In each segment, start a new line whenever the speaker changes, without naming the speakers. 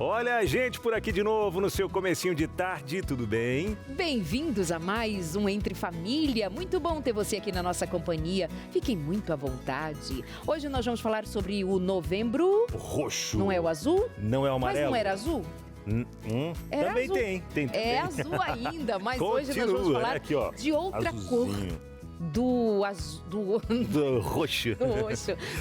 Olha a gente por aqui de novo no seu comecinho de tarde, tudo bem?
Bem-vindos a mais um Entre Família. Muito bom ter você aqui na nossa companhia. Fiquem muito à vontade. Hoje nós vamos falar sobre o Novembro
Roxo.
Não é o azul?
Não é o amarelo?
Mas não era azul?
Era também
azul.
tem também.
É azul ainda, mas
Continua,
hoje nós vamos falar
né? Aqui, ó,
de outra
azulzinho.
cor. Do
roxo.
Do roxo.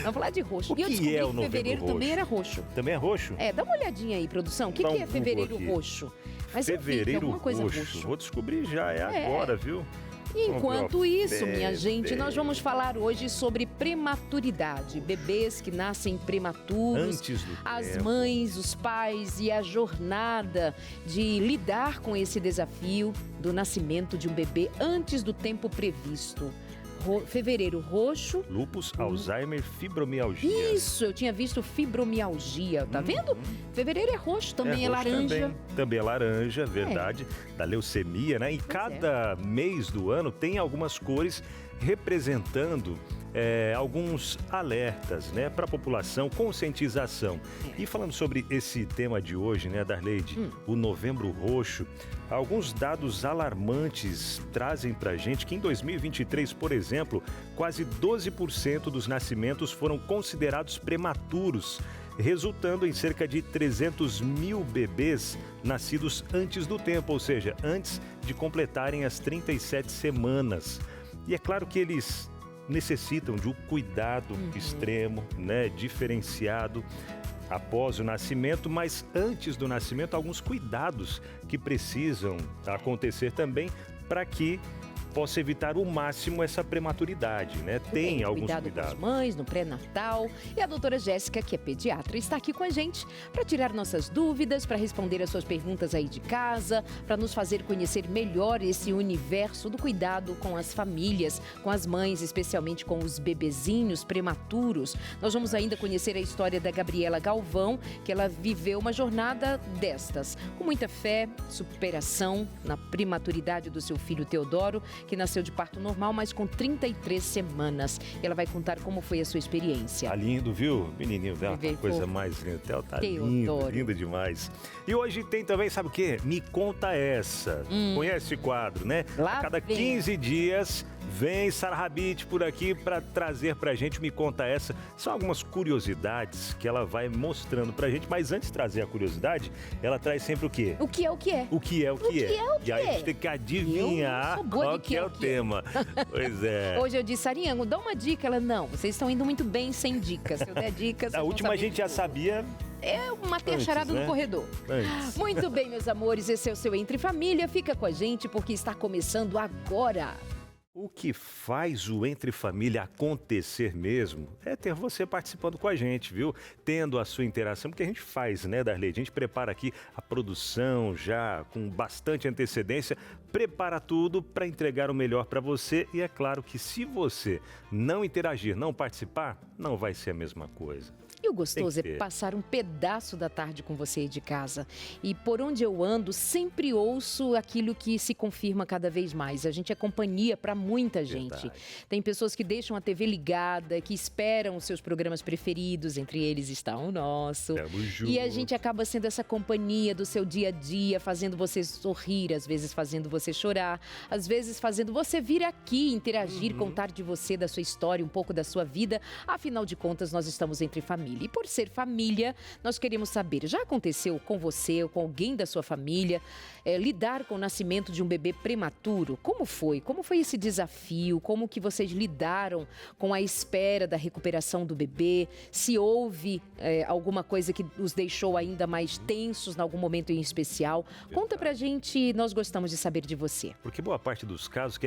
Vamos falar de roxo.
O que
eu descobri
é o
que
Novembro
fevereiro
Roxo?
também era roxo.
Também é roxo?
É, dá uma olhadinha aí, produção. O que,
Dá um
que é fevereiro
Google aqui.
roxo? Mas eu vi que é
Fevereiro
alguma coisa
roxo.
roxo.
Vou descobrir já, agora, viu?
Enquanto isso, minha gente,
fevereiro.
nós vamos falar hoje sobre prematuridade. Bebês que nascem prematuros,
Antes do
as
tempo.
mães, os pais e a jornada de lidar com esse desafio do nascimento de um bebê antes do tempo previsto. Fevereiro roxo.
Lúpus, Alzheimer, fibromialgia.
Isso, eu tinha visto fibromialgia, tá vendo? Fevereiro é roxo, também é
roxo
laranja.
Também é laranja, verdade, da leucemia, né? E cada mês do ano tem algumas cores representando alguns alertas, né, para a população, conscientização. E falando sobre esse tema de hoje, né, Darleide, o Novembro Roxo, alguns dados alarmantes trazem para a gente que em 2023, por exemplo, quase 12% dos nascimentos foram considerados prematuros, resultando em cerca de 300 mil bebês nascidos antes do tempo, ou seja, antes de completarem as 37 semanas. E é claro que eles necessitam de um cuidado extremo, né, diferenciado após o nascimento, mas antes do nascimento, alguns cuidados que precisam acontecer também para que possa evitar o máximo essa prematuridade, né? Tem alguns
cuidado com as mães no pré-natal. E a doutora Jéssica, que é pediatra, está aqui com a gente para tirar nossas dúvidas, para responder as suas perguntas aí de casa, para nos fazer conhecer melhor esse universo do cuidado com as famílias, com as mães, especialmente com os bebezinhos prematuros. Nós vamos ainda conhecer a história da Gabriela Galvão, que ela viveu uma jornada destas, com muita fé, superação na prematuridade do seu filho Teodoro, que nasceu de parto normal, mas com 33 semanas. Ela vai contar como foi a sua experiência.
Tá lindo, viu? Menininho dela, tá coisa mais linda. Ela tá linda demais. E hoje tem também, sabe o quê? Me Conta Essa. Conhece esse quadro, né?
Lá
a cada 15 dias vem Sara Habit por aqui para trazer pra gente o Me Conta Essa. São algumas curiosidades que ela vai mostrando pra gente, mas antes de trazer a curiosidade, ela traz sempre o quê?
O que é o que é?
O que é o que é? E aí a gente tem que adivinhar qual que é o tema. Pois é.
Hoje eu disse, Ariano, dá uma dica. Ela, não, vocês estão indo muito bem sem dicas. Se eu der dicas,
a última a gente já sabia.
É uma charada no corredor.
Antes.
Muito bem, meus amores, esse é o seu Entre Família. Fica com a gente porque está começando agora.
O que faz o Entre Família acontecer mesmo é ter você participando com a gente, viu? Tendo a sua interação, porque a gente faz, né, Darleide? A gente prepara aqui a produção já com bastante antecedência, prepara tudo para entregar o melhor para você. E é claro que se você não interagir, não participar, não vai ser a mesma coisa.
E o gostoso é passar um pedaço da tarde com você aí de casa. E por onde eu ando, sempre ouço aquilo que se confirma cada vez mais. A gente é companhia para muita gente.
Verdade.
Tem pessoas que deixam a TV ligada, que esperam os seus programas preferidos, entre eles está o nosso.
Tamo junto.
E a gente acaba sendo essa companhia do seu dia a dia, fazendo você sorrir, às vezes fazendo você chorar, às vezes fazendo você vir aqui, interagir, contar de você, da sua história, um pouco da sua vida. Afinal de contas, nós estamos entre família. E por ser família, nós queremos saber, já aconteceu com você ou com alguém da sua família, lidar com o nascimento de um bebê prematuro? Como foi? Como foi esse desafio? Como que vocês lidaram com a espera da recuperação do bebê? Se houve alguma coisa que os deixou ainda mais tensos em algum momento em especial? Conta pra gente, nós gostamos de saber de você.
Porque boa parte dos casos, o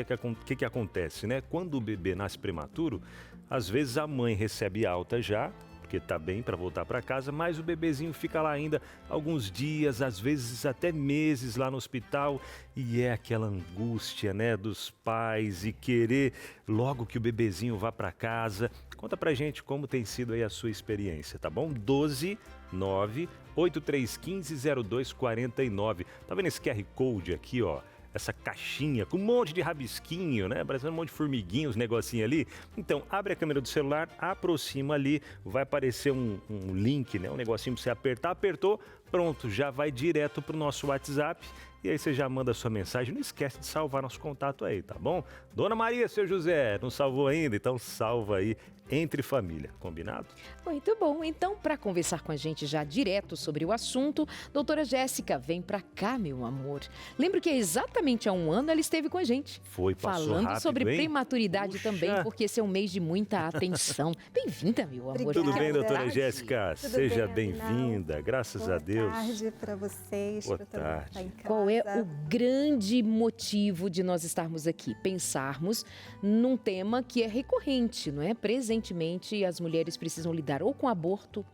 que acontece, né? Quando o bebê nasce prematuro, às vezes a mãe recebe alta já, porque tá bem para voltar para casa, mas o bebezinho fica lá ainda alguns dias, às vezes até meses lá no hospital, e é aquela angústia, né, dos pais e querer logo que o bebezinho vá para casa. Conta pra gente como tem sido aí a sua experiência, tá bom? 12983150249. Tá vendo esse QR Code aqui, ó? Essa caixinha com um monte de rabisquinho, né? Parecendo um monte de formiguinhos, uns negocinho ali. Então, abre a câmera do celular, aproxima ali, vai aparecer um link, né? Um negocinho pra você apertar. Apertou, pronto, já vai direto para o nosso WhatsApp. E aí você já manda sua mensagem. Não esquece de salvar nosso contato aí, tá bom? Dona Maria, seu José, não salvou ainda? Então salva aí Entre Família, combinado?
Muito bom. Então, para conversar com a gente já direto sobre o assunto, doutora Jéssica, vem para cá, meu amor. Lembro que exatamente há um ano ela esteve com a gente.
Foi, passou
falando
rápido,
sobre
hein?
prematuridade
Puxa.
também, porque esse é um mês de muita atenção. Bem-vinda, meu amor.
Obrigada.
Tudo bem, doutora
Verdade.
Jéssica?
Tudo
Seja
bem,
bem-vinda, graças a Deus.
Boa tarde para vocês,
Boa
para todo mundo que tá em casa.
Qual é o grande motivo de nós estarmos aqui? Pensarmos num tema que é recorrente, não é? Presentemente, as mulheres precisam lidar ou com aborto,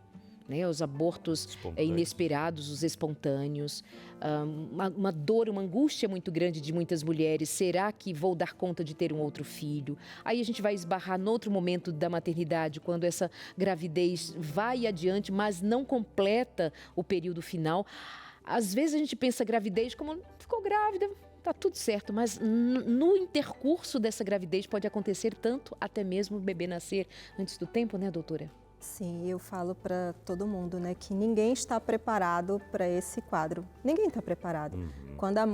né? Os abortos
Espontâneos.
inesperados, os espontâneos, uma dor, uma angústia muito grande de muitas mulheres. Será que vou dar conta de ter um outro filho? Aí a gente vai esbarrar no outro momento da maternidade, quando essa gravidez vai adiante, mas não completa o período final. Às vezes a gente pensa gravidez como ficou grávida, tá tudo certo, mas no intercurso dessa gravidez pode acontecer tanto, até mesmo o bebê nascer antes do tempo, né, doutora?
Sim, eu falo para todo mundo, né, que ninguém está preparado para esse quadro. Ninguém está preparado. Quando a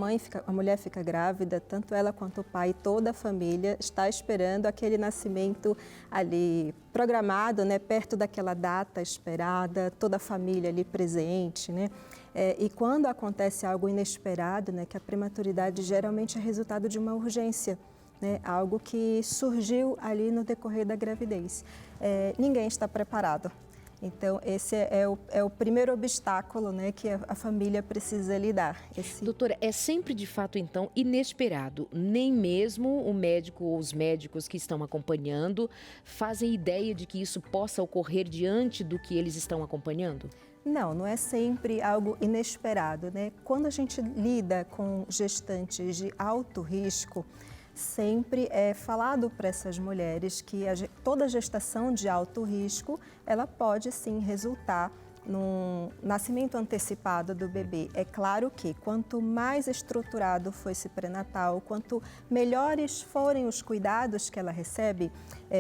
mulher fica grávida, tanto ela quanto o pai, toda a família está esperando aquele nascimento ali programado, né, perto daquela data esperada, toda a família ali presente, né? E quando acontece algo inesperado, né, que a prematuridade geralmente é resultado de uma urgência, né, algo que surgiu ali no decorrer da gravidez. Ninguém está preparado. Então, esse é o primeiro obstáculo, né, que a família precisa lidar.
Doutora, é sempre de fato, então, inesperado. Nem mesmo o médico ou os médicos que estão acompanhando fazem ideia de que isso possa ocorrer diante do que eles estão acompanhando?
Não é sempre algo inesperado, né? Quando a gente lida com gestantes de alto risco, sempre é falado para essas mulheres que toda gestação de alto risco, ela pode sim resultar num nascimento antecipado do bebê. É claro que quanto mais estruturado for esse pré-natal, quanto melhores forem os cuidados que ela recebe,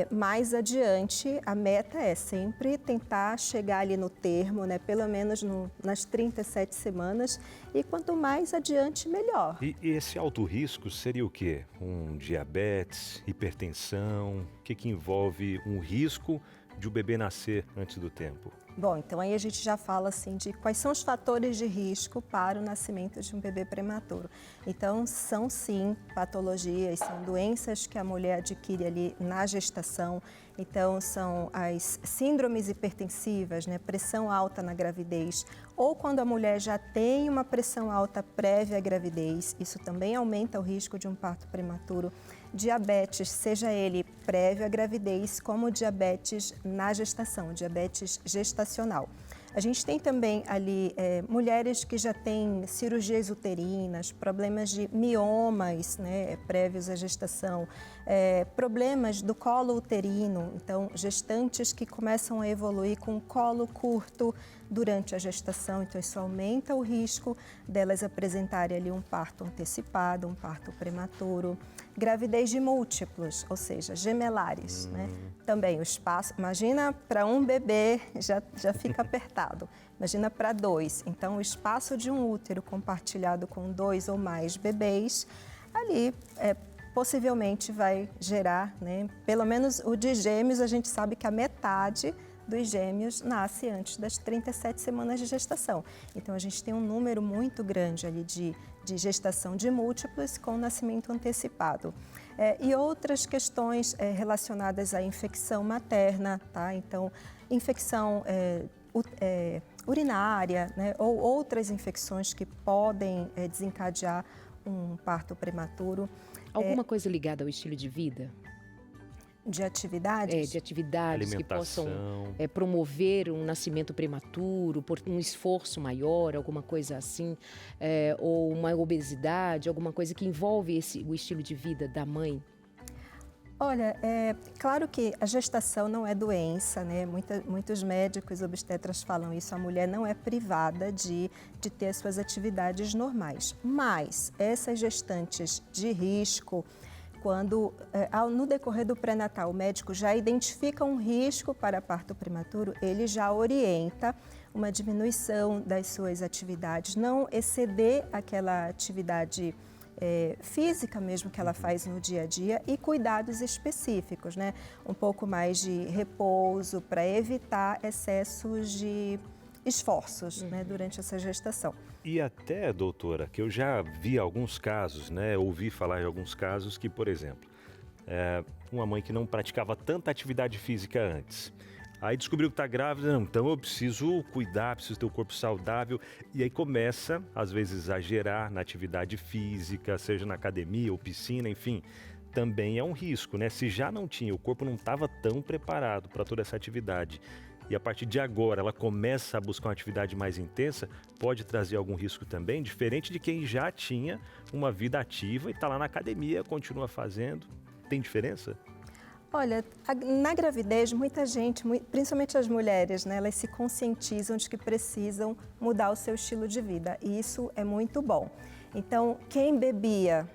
mais adiante a meta é sempre tentar chegar ali no termo, né, pelo menos nas 37 semanas, e quanto mais adiante, melhor.
E esse alto risco seria o quê? Um diabetes, hipertensão? O que envolve um risco de o bebê nascer antes do tempo?
Bom, então aí a gente já fala assim de quais são os fatores de risco para o nascimento de um bebê prematuro. Então, são sim patologias, são doenças que a mulher adquire ali na gestação. Então, são as síndromes hipertensivas, né, pressão alta na gravidez, ou quando a mulher já tem uma pressão alta prévia à gravidez, isso também aumenta o risco de um parto prematuro. Diabetes, seja ele prévio à gravidez, como diabetes na gestação, diabetes gestacional. A gente tem também ali mulheres que já têm cirurgias uterinas, problemas de miomas, né, prévios à gestação, problemas do colo uterino, então gestantes que começam a evoluir com colo curto durante a gestação, então isso aumenta o risco delas apresentarem ali um parto antecipado, um parto prematuro. Gravidez de múltiplos, ou seja, gemelares, né? Também o espaço, imagina para um bebê já fica apertado, imagina para dois. Então o espaço de um útero compartilhado com 2 ou mais bebês, ali possivelmente vai gerar, né? Pelo menos o de gêmeos, a gente sabe que a metade dos gêmeos nasce antes das 37 semanas de gestação. Então, a gente tem um número muito grande ali de gestação de múltiplos com nascimento antecipado. E outras questões relacionadas à infecção materna, tá? Então, infecção urinária, né? Ou outras infecções que podem desencadear um parto prematuro.
Alguma coisa ligada ao estilo de vida?
De atividades?
De atividades que possam promover um nascimento prematuro, por um esforço maior, alguma coisa assim, ou uma obesidade, alguma coisa que envolve o estilo de vida da mãe?
Olha, claro que a gestação não é doença, né? Muitos médicos obstetras falam isso, a mulher não é privada de ter suas atividades normais. Mas essas gestantes de risco, quando, no decorrer do pré-natal, o médico já identifica um risco para parto prematuro, ele já orienta uma diminuição das suas atividades, não exceder aquela atividade física mesmo que ela faz no dia a dia e cuidados específicos, né? Um pouco mais de repouso para evitar excessos de esforços, né, durante essa gestação.
E até, doutora, que eu já vi alguns casos, né, ouvi falar de alguns casos que, por exemplo, uma mãe que não praticava tanta atividade física antes, aí descobriu que está grávida, não, então eu preciso cuidar, preciso ter um corpo saudável, e aí começa, às vezes, a exagerar na atividade física, seja na academia ou piscina, enfim, também é um risco, né? Se já não tinha, o corpo não estava tão preparado para toda essa atividade, e a partir de agora ela começa a buscar uma atividade mais intensa, pode trazer algum risco também, diferente de quem já tinha uma vida ativa e está lá na academia, continua fazendo. Tem diferença?
Olha, na gravidez, muita gente, principalmente as mulheres, né, elas se conscientizam de que precisam mudar o seu estilo de vida e isso é muito bom. Então, quem bebia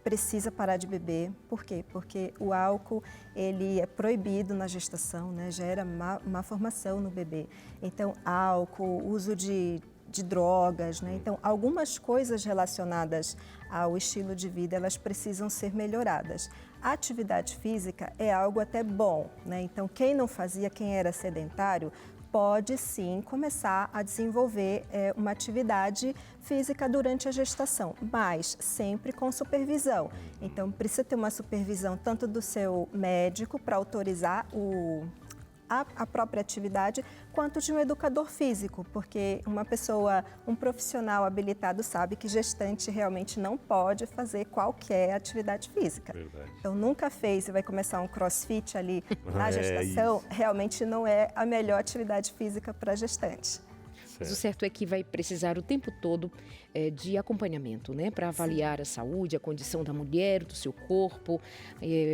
precisa parar de beber. Por quê? Porque o álcool, ele é proibido na gestação, né? Gera má formação no bebê. Então, álcool, uso de drogas, né? Então, algumas coisas relacionadas ao estilo de vida, elas precisam ser melhoradas. A atividade física é algo até bom, né? Então, quem não fazia, quem era sedentário, pode sim começar a desenvolver uma atividade física durante a gestação, mas sempre com supervisão. Então, precisa ter uma supervisão tanto do seu médico para autorizar a própria atividade, quanto de um educador físico, porque um profissional habilitado sabe que gestante realmente não pode fazer qualquer atividade física.
Verdade.
Então, nunca fez e vai começar um crossfit ali na gestação, realmente não é a melhor atividade física para gestante.
Mas o certo é que vai precisar o tempo todo de acompanhamento, né? Para avaliar a saúde, a condição da mulher, do seu corpo,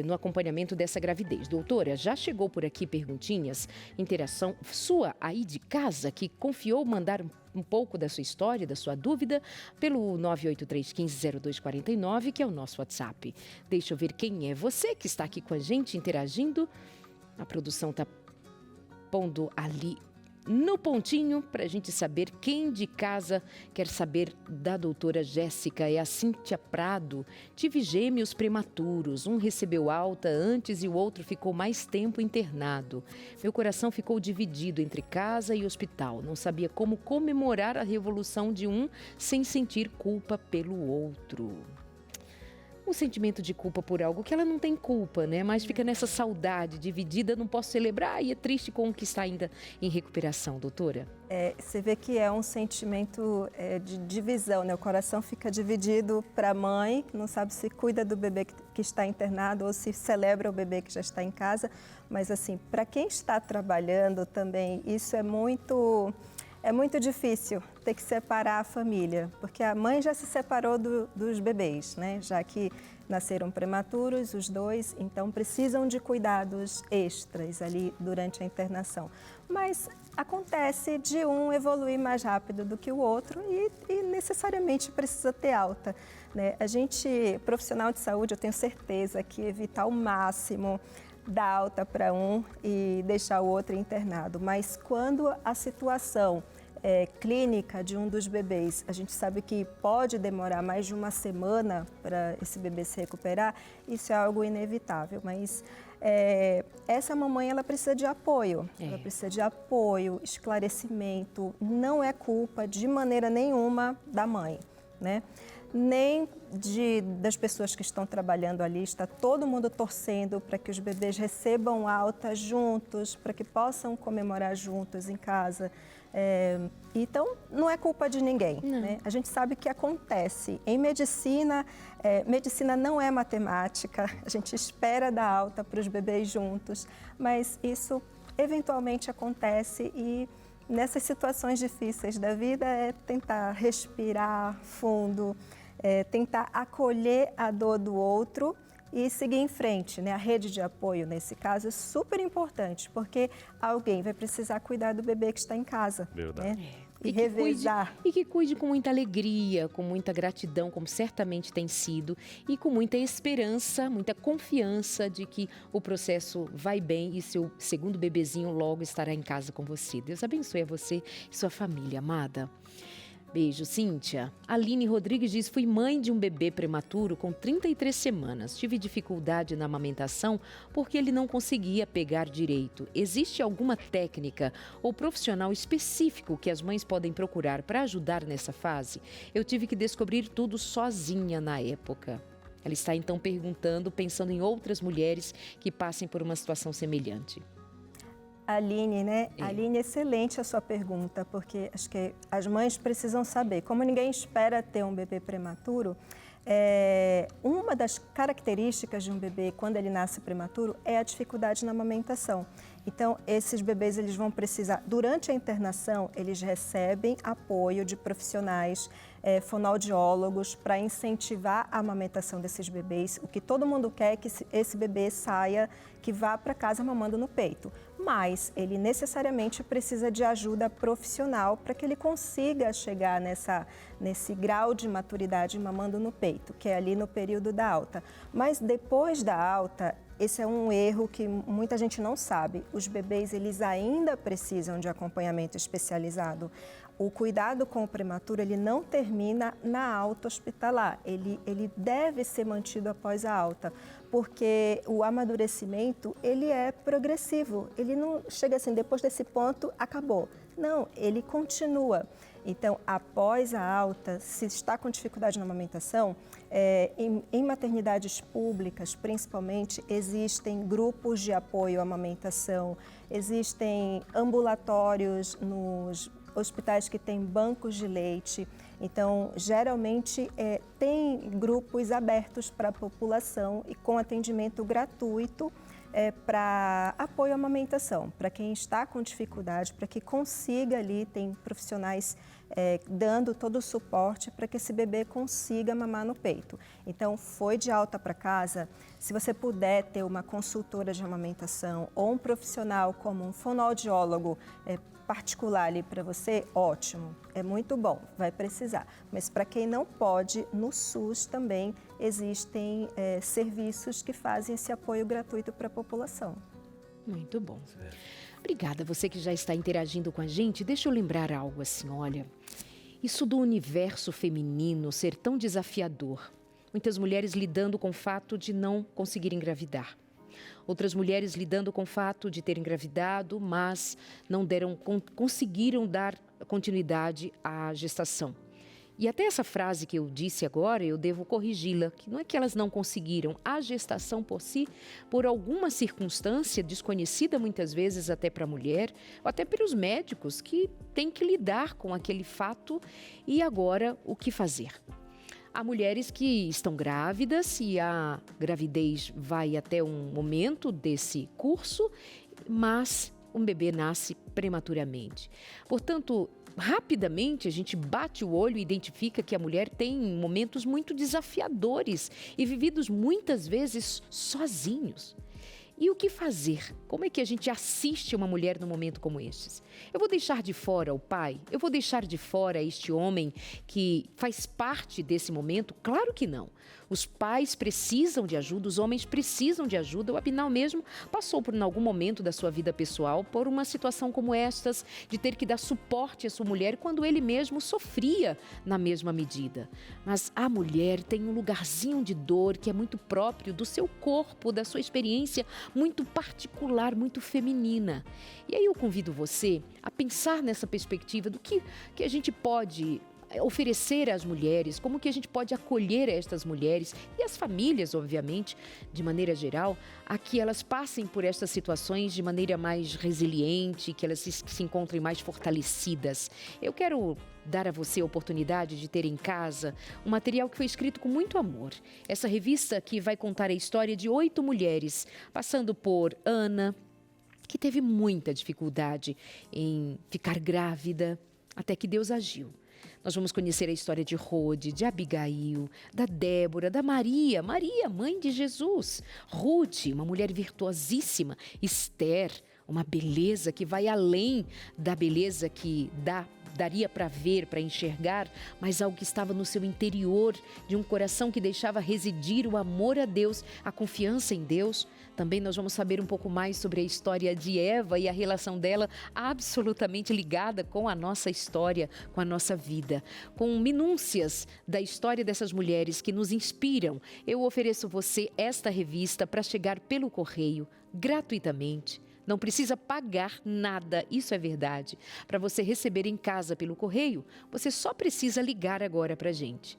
no acompanhamento dessa gravidez. Doutora, já chegou por aqui perguntinhas, interação sua aí de casa, que confiou mandar um pouco da sua história, da sua dúvida, pelo 983-150249, que é o nosso WhatsApp. Deixa eu ver quem é você que está aqui com a gente, interagindo. A produção está pondo ali no pontinho para a gente saber quem de casa quer saber da doutora Jéssica. É a Cíntia Prado. Tive gêmeos prematuros. Um recebeu alta antes e o outro ficou mais tempo internado. Meu coração ficou dividido entre casa e hospital. Não sabia como comemorar a revolução de um sem sentir culpa pelo outro. Um sentimento de culpa por algo que ela não tem culpa, né? Mas fica nessa saudade dividida, não posso celebrar e é triste com o que está ainda em recuperação, doutora.
Você vê que é um sentimento de divisão, né? O coração fica dividido para a mãe, não sabe se cuida do bebê que está internado ou se celebra o bebê que já está em casa. Mas assim, para quem está trabalhando também, isso é muito difícil ter que separar a família, porque a mãe já se separou dos bebês, né? Já que nasceram prematuros, os dois, então precisam de cuidados extras ali durante a internação. Mas acontece de um evoluir mais rápido do que o outro e necessariamente precisa ter alta, né? A gente, profissional de saúde, eu tenho certeza que evitar ao máximo dar alta para um e deixar o outro internado, mas quando a situação clínica de um dos bebês, a gente sabe que pode demorar mais de uma semana para esse bebê se recuperar, isso é algo inevitável, mas essa mamãe, ela precisa de apoio, ela precisa de apoio, esclarecimento, não é culpa de maneira nenhuma da mãe, né? Nem das pessoas que estão trabalhando ali, está todo mundo torcendo para que os bebês recebam alta juntos, para que possam comemorar juntos em casa. Então, não é culpa de ninguém, né? A gente sabe que acontece. Em medicina, medicina não é matemática, a gente espera dar alta para os bebês juntos, mas isso eventualmente acontece e nessas situações difíceis da vida é tentar respirar fundo, tentar acolher a dor do outro e seguir em frente, né? A rede de apoio, nesse caso, é super importante, porque alguém vai precisar cuidar do bebê que está em casa.
Verdade.
Né? E revezar.
E que cuide com muita alegria, com muita gratidão, como certamente tem sido, e com muita esperança, muita confiança de que o processo vai bem e seu segundo bebezinho logo estará em casa com você. Deus abençoe a você e sua família, amada. Beijo, Cíntia. Aline Rodrigues diz: fui mãe de um bebê prematuro com 33 semanas. Tive dificuldade na amamentação porque ele não conseguia pegar direito. Existe alguma técnica ou profissional específico que as mães podem procurar para ajudar nessa fase? Eu tive que descobrir tudo sozinha na época. Ela está então perguntando, pensando em outras mulheres que passem por uma situação semelhante.
Aline, né? Aline, excelente a sua pergunta, porque acho que as mães precisam saber. Como ninguém espera ter um bebê prematuro, uma das características de um bebê quando ele nasce prematuro é a dificuldade na amamentação. Então, esses bebês eles vão precisar, durante a internação, eles recebem apoio de profissionais, fonoaudiólogos, para incentivar a amamentação desses bebês. O que todo mundo quer é que esse bebê saia, que vá para casa mamando no peito. Mas ele necessariamente precisa de ajuda profissional para que ele consiga chegar nesse grau de maturidade mamando no peito, que é ali no período da alta. Mas depois da alta, esse é um erro que muita gente não sabe. Os bebês, eles ainda precisam de acompanhamento especializado. O cuidado com o prematuro, ele não termina na alta hospitalar. Ele deve ser mantido após a alta, porque o amadurecimento, ele é progressivo. Ele não chega assim, depois desse ponto, acabou. Não, ele continua. Então, após a alta, se está com dificuldade na amamentação, em maternidades públicas, principalmente, existem grupos de apoio à amamentação, existem ambulatórios nos hospitais que têm bancos de leite. Então, geralmente, tem grupos abertos para a população e com atendimento gratuito para apoio à amamentação, para quem está com dificuldade, para que consiga ali, tem profissionais dando todo o suporte para que esse bebê consiga mamar no peito. Então, foi de alta para casa, se você puder ter uma consultora de amamentação ou um profissional como um fonoaudiólogo particular ali para você, ótimo, é muito bom, vai precisar. Mas para quem não pode, no SUS também existem serviços que fazem esse apoio gratuito para a população.
Muito bom. Obrigada, você que já está interagindo com a gente. Deixa eu lembrar algo assim, olha, isso do universo feminino ser tão desafiador. Muitas mulheres lidando com o fato de não conseguir engravidar. Outras mulheres lidando com o fato de ter engravidado, mas não conseguiram dar continuidade à gestação. E até essa frase que eu disse agora, eu devo corrigi-la, que não é que elas não conseguiram, a gestação por si, por alguma circunstância desconhecida muitas vezes até para a mulher, ou até pelos médicos que têm que lidar com aquele fato e agora o que fazer. Há mulheres que estão grávidas e a gravidez vai até um momento desse curso, mas um bebê nasce prematuramente. Portanto, rapidamente a gente bate o olho e identifica que a mulher tem momentos muito desafiadores e vividos muitas vezes sozinhos. E o que fazer? Como é que a gente assiste uma mulher num momento como estes? Eu vou deixar de fora o pai? Eu vou deixar de fora este homem que faz parte desse momento? Claro que não. Os pais precisam de ajuda, os homens precisam de ajuda. O Abinal mesmo passou por, em algum momento da sua vida pessoal, por uma situação como estas, de ter que dar suporte à sua mulher quando ele mesmo sofria na mesma medida. Mas a mulher tem um lugarzinho de dor que é muito próprio do seu corpo, da sua experiência muito particular, muito feminina. E aí eu convido você a pensar nessa perspectiva do que a gente pode oferecer às mulheres, como que a gente pode acolher estas mulheres e as famílias, obviamente, de maneira geral, a que elas passem por estas situações de maneira mais resiliente, que elas se encontrem mais fortalecidas. Eu quero dar a você a oportunidade de ter em casa um material que foi escrito com muito amor. Essa revista que vai contar a história de 8 mulheres, passando por Ana, que teve muita dificuldade em ficar grávida, até que Deus agiu. Nós vamos conhecer a história de Rode, de Abigail, da Débora, da Maria, mãe de Jesus, Ruth, uma mulher virtuosíssima, Esther, uma beleza que vai além da beleza que dá daria para ver, para enxergar, mas algo que estava no seu interior, de um coração que deixava residir o amor a Deus, a confiança em Deus. Também nós vamos saber um pouco mais sobre a história de Eva e a relação dela absolutamente ligada com a nossa história, com a nossa vida, com minúcias da história dessas mulheres que nos inspiram. Eu ofereço você esta revista para chegar pelo correio, gratuitamente. Não precisa pagar nada, isso é verdade. Para você receber em casa pelo correio, você só precisa ligar agora para a gente.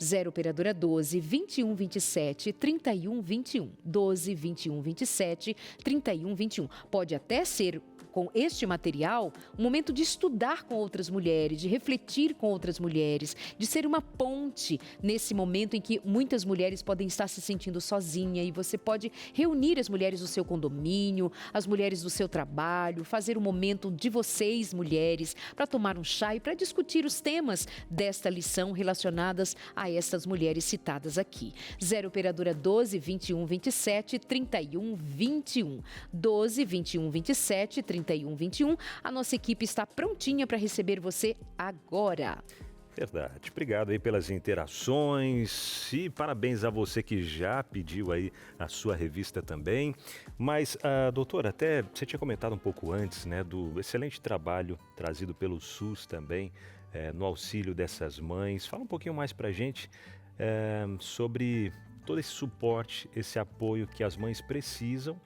0 operadora 12 21 27 31 21. 12 21 27 31 21. Pode até ser com este material um momento de estudar com outras mulheres, de refletir com outras mulheres, de ser uma ponte nesse momento em que muitas mulheres podem estar se sentindo sozinha e você pode reunir as mulheres do seu condomínio, as mulheres do seu trabalho, fazer um momento de vocês, mulheres, para tomar um chá e para discutir os temas desta lição relacionadas a estas mulheres citadas aqui. 0 operadora 12 21 27 31 21. 12 21 27 31 21. A nossa equipe está prontinha para receber você agora.
Verdade. Obrigado aí pelas interações e parabéns a você que já pediu aí a sua revista também. Mas, doutora, até você tinha comentado um pouco antes, né, do excelente trabalho trazido pelo SUS também, no auxílio dessas mães. Fala um pouquinho mais pra gente sobre todo esse suporte, esse apoio que as mães precisam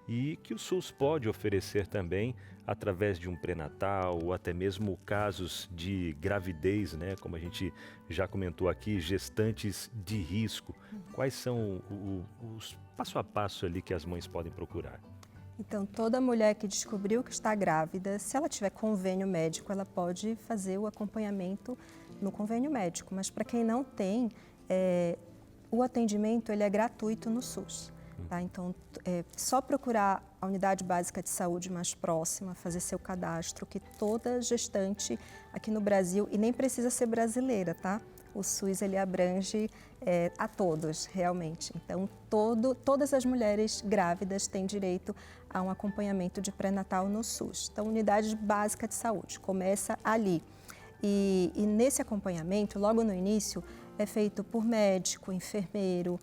e que o SUS pode oferecer também através de um pré-natal ou até mesmo casos de gravidez, né? Como a gente já comentou aqui, gestantes de risco. Quais são os passo a passo ali que as mães podem procurar?
Então, toda mulher que descobriu que está grávida, se ela tiver convênio médico, ela pode fazer o acompanhamento no convênio médico. Mas para quem não tem, o atendimento ele é gratuito no SUS. Tá? Então, só procurar a unidade básica de saúde mais próxima, fazer seu cadastro, que toda gestante aqui no Brasil, e nem precisa ser brasileira, tá? O SUS ele abrange a todos, realmente. Então, todas as mulheres grávidas têm direito a um acompanhamento de pré-natal no SUS. Então, unidade básica de saúde, começa ali. E nesse acompanhamento, logo no início, é feito por médico, enfermeiro,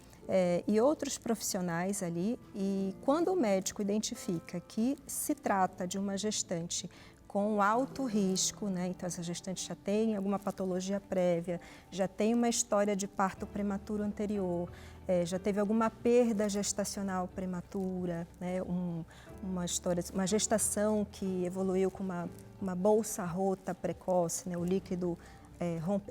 e outros profissionais ali, e quando o médico identifica que se trata de uma gestante com alto risco, né? Então essa gestante já tem alguma patologia prévia, já tem uma história de parto prematuro anterior, já teve alguma perda gestacional prematura, né? Uma gestação que evoluiu com uma bolsa rota precoce, né? O líquido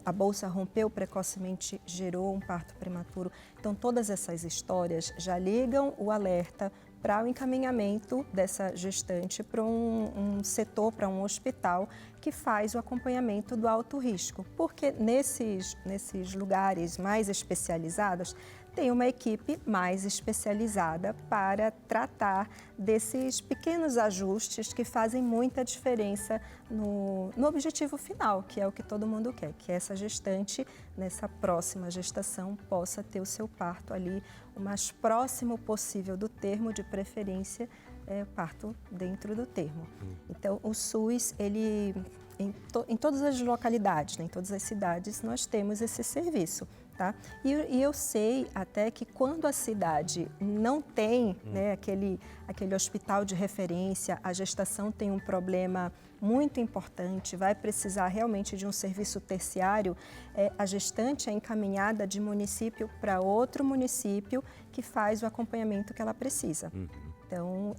a bolsa rompeu precocemente, gerou um parto prematuro. Então, todas essas histórias já ligam o alerta para o encaminhamento dessa gestante para um setor, para um hospital que faz o acompanhamento do alto risco. Porque nesses lugares mais especializados, tem uma equipe mais especializada para tratar desses pequenos ajustes que fazem muita diferença no objetivo final, que é o que todo mundo quer, que essa gestante, nessa próxima gestação, possa ter o seu parto ali o mais próximo possível do termo, de preferência, parto dentro do termo. Então, o SUS, ele, em todas as localidades, né, em todas as cidades, nós temos esse serviço. Tá? E eu sei até que quando a cidade não tem, né, aquele hospital de referência, a gestação tem um problema muito importante, vai precisar realmente de um serviço terciário, a gestante é encaminhada de município para outro município que faz o acompanhamento que ela precisa. Então,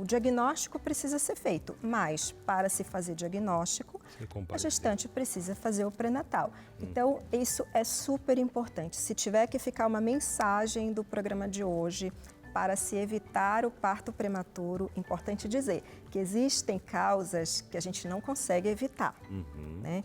o diagnóstico precisa ser feito, mas para se fazer diagnóstico, a gestante precisa fazer o pré-natal. Então, isso é super importante. Se tiver que ficar uma mensagem do programa de hoje para se evitar o parto prematuro, importante dizer que existem causas que a gente não consegue evitar, né?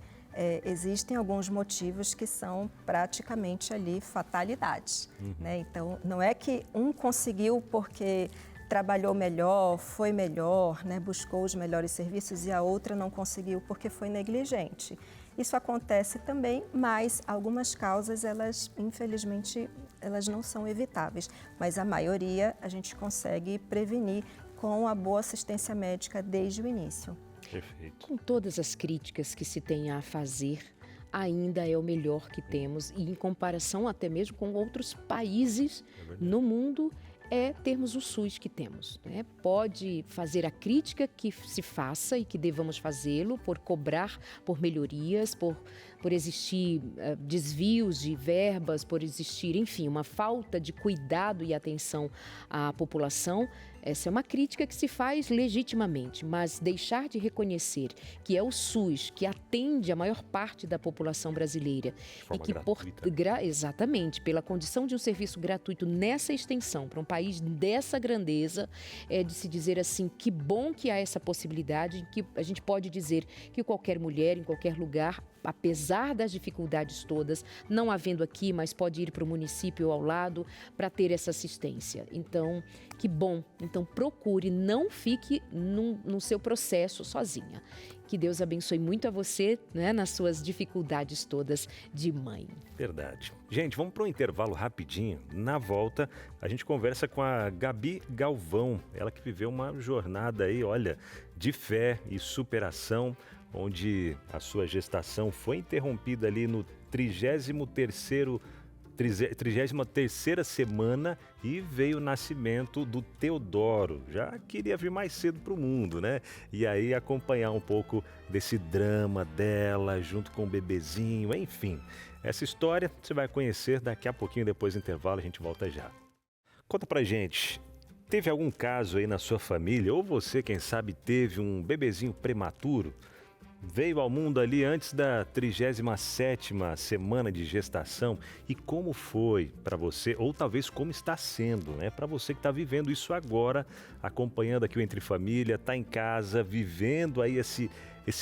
Existem alguns motivos que são praticamente ali fatalidades, né? Então, não é que um conseguiu porque trabalhou melhor, foi melhor, né? Buscou os melhores serviços e a outra não conseguiu porque foi negligente. Isso acontece também, mas algumas causas, elas, infelizmente, elas não são evitáveis, mas a maioria a gente consegue prevenir com a boa assistência médica desde o início.
Perfeito.
Com todas as críticas que se tem a fazer, ainda é o melhor que temos, e em comparação até mesmo com outros países no mundo, é termos o SUS que temos, né? Pode fazer a crítica que se faça e que devamos fazê-lo, por cobrar por melhorias, por existir desvios de verbas, por existir, enfim, uma falta de cuidado e atenção à população. Essa é uma crítica que se faz legitimamente, mas deixar de reconhecer que é o SUS que atende a maior parte da população brasileira e que, exatamente, pela condição de um serviço gratuito nessa extensão, para um país dessa grandeza, é de se dizer assim, que bom que há essa possibilidade, que a gente pode dizer que qualquer mulher, em qualquer lugar, apesar das dificuldades todas, não havendo aqui, mas pode ir para o município ao lado para ter essa assistência. Então, que bom. Então, procure, não fique no seu processo sozinha. Que Deus abençoe muito a você, né, nas suas dificuldades todas de mãe.
Verdade. Gente, vamos para um intervalo rapidinho. Na volta, a gente conversa com a Gabi Galvão. Ela que viveu uma jornada aí, olha, de fé e superação, onde a sua gestação foi interrompida ali no 33ª semana e veio o nascimento do Teodoro. Já queria vir mais cedo para o mundo, né? E aí acompanhar um pouco desse drama dela junto com o bebezinho, enfim. Essa história você vai conhecer daqui a pouquinho, depois do intervalo, a gente volta já. Conta pra gente, teve algum caso aí na sua família, ou você, quem sabe, teve um bebezinho prematuro? Veio ao mundo ali antes da 37ª semana de gestação, e como foi para você, ou talvez como está sendo, né? Para você que está vivendo isso agora, acompanhando aqui o Entre Família, está em casa, vivendo aí esse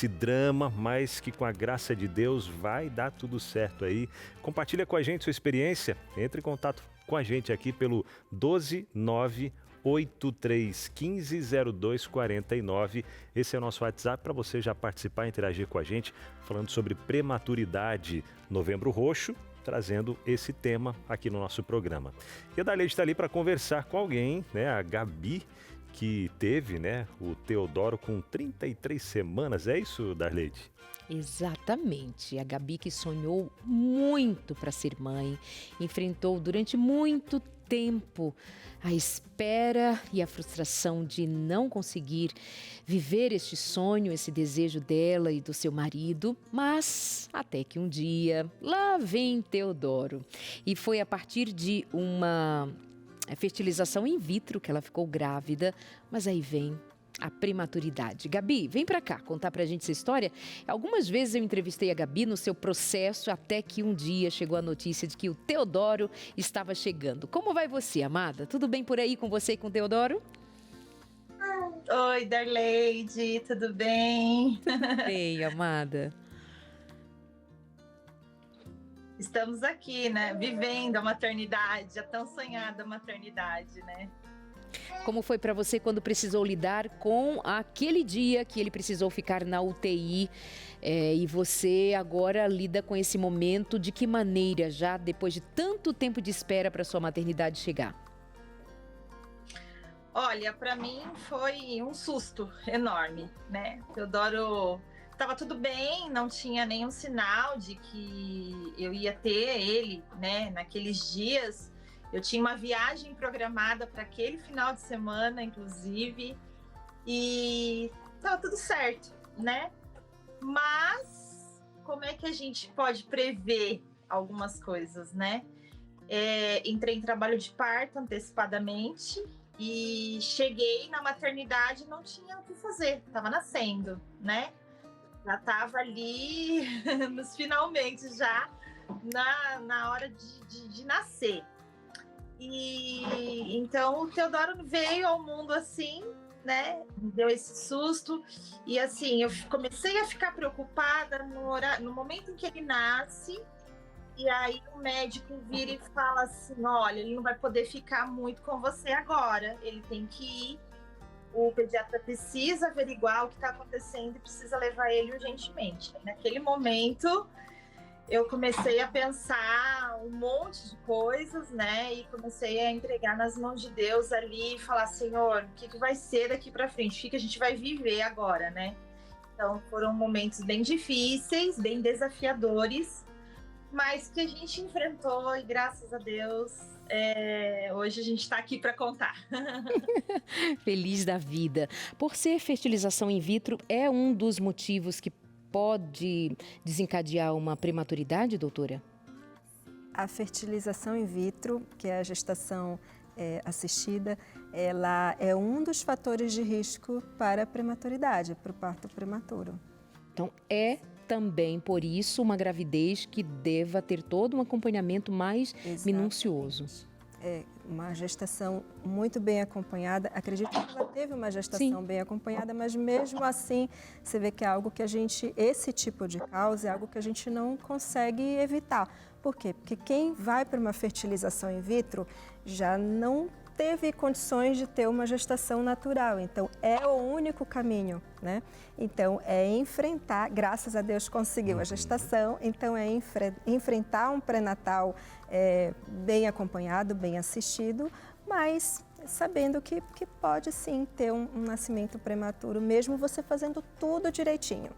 drama, mas que com a graça de Deus vai dar tudo certo aí. Compartilha com a gente sua experiência, entre em contato com a gente aqui pelo 12983150249. Esse é o nosso WhatsApp para você já participar e interagir com a gente, falando sobre prematuridade. Novembro Roxo, trazendo esse tema aqui no nosso programa. E a Darleide está ali para conversar com alguém, né? A Gabi, que teve, né, o Teodoro com 33 semanas. É isso, Darleide?
Exatamente. A Gabi, que sonhou muito para ser mãe, enfrentou durante muito tempo a espera e a frustração de não conseguir viver este sonho, esse desejo dela e do seu marido, mas até que um dia, lá vem Teodoro. E foi a partir de uma fertilização in vitro que ela ficou grávida, mas aí vem a prematuridade. Gabi, vem pra cá contar pra gente essa história. Algumas vezes eu entrevistei a Gabi no seu processo, até que um dia chegou a notícia de que o Teodoro estava chegando. Como vai você, amada? Tudo bem por aí com você e com o Teodoro?
Oi, Darleide, tudo bem?
Ei, amada.
Estamos aqui, né? Vivendo a maternidade, a tão sonhada maternidade, né?
Como foi para você quando precisou lidar com aquele dia que ele precisou ficar na UTI, e você agora lida com esse momento? De que maneira, já depois de tanto tempo de espera para sua maternidade chegar?
Olha, para mim foi um susto enorme, né? Teodoro estava tudo bem, não tinha nenhum sinal de que eu ia ter ele, né? Naqueles dias. Eu tinha uma viagem programada para aquele final de semana, inclusive, e estava tudo certo, né? Mas como é que a gente pode prever algumas coisas, né? Entrei em trabalho de parto antecipadamente e cheguei na maternidade e não tinha o que fazer, estava nascendo, né? Já estava ali nos finalmente, já na hora de nascer. E então o Teodoro veio ao mundo assim, né? Me deu esse susto. E assim, eu comecei a ficar preocupada no momento em que ele nasce. E aí o médico vira e fala assim: olha, ele não vai poder ficar muito com você agora. Ele tem que ir. O pediatra precisa averiguar o que está acontecendo e precisa levar ele urgentemente. Naquele momento, eu comecei a pensar um monte de coisas, né? E comecei a entregar nas mãos de Deus ali e falar: Senhor, o que vai ser daqui para frente? O que a gente vai viver agora, né? Então foram momentos bem difíceis, bem desafiadores, mas que a gente enfrentou e graças a Deus hoje a gente está aqui para contar.
Feliz da vida. Por ser fertilização in vitro, é um dos motivos que pode desencadear uma prematuridade, doutora?
A fertilização in vitro, que é a gestação assistida, ela é um dos fatores de risco para a prematuridade, para o parto prematuro.
Então, é também, por isso, uma gravidez que deva ter todo um acompanhamento mais minucioso.
É uma gestação muito bem acompanhada. Acredito que ela teve uma gestação bem acompanhada, mas mesmo assim, você vê que é algo que esse tipo de causa é algo que a gente não consegue evitar. Por quê? Porque quem vai para uma fertilização in vitro já não teve condições de ter uma gestação natural. Então, é o único caminho, né? Então, é enfrentar, graças a Deus conseguiu a gestação, então é enfrentar um pré-natal bem acompanhado, bem assistido, mas sabendo que pode sim ter um nascimento prematuro, mesmo você fazendo tudo direitinho.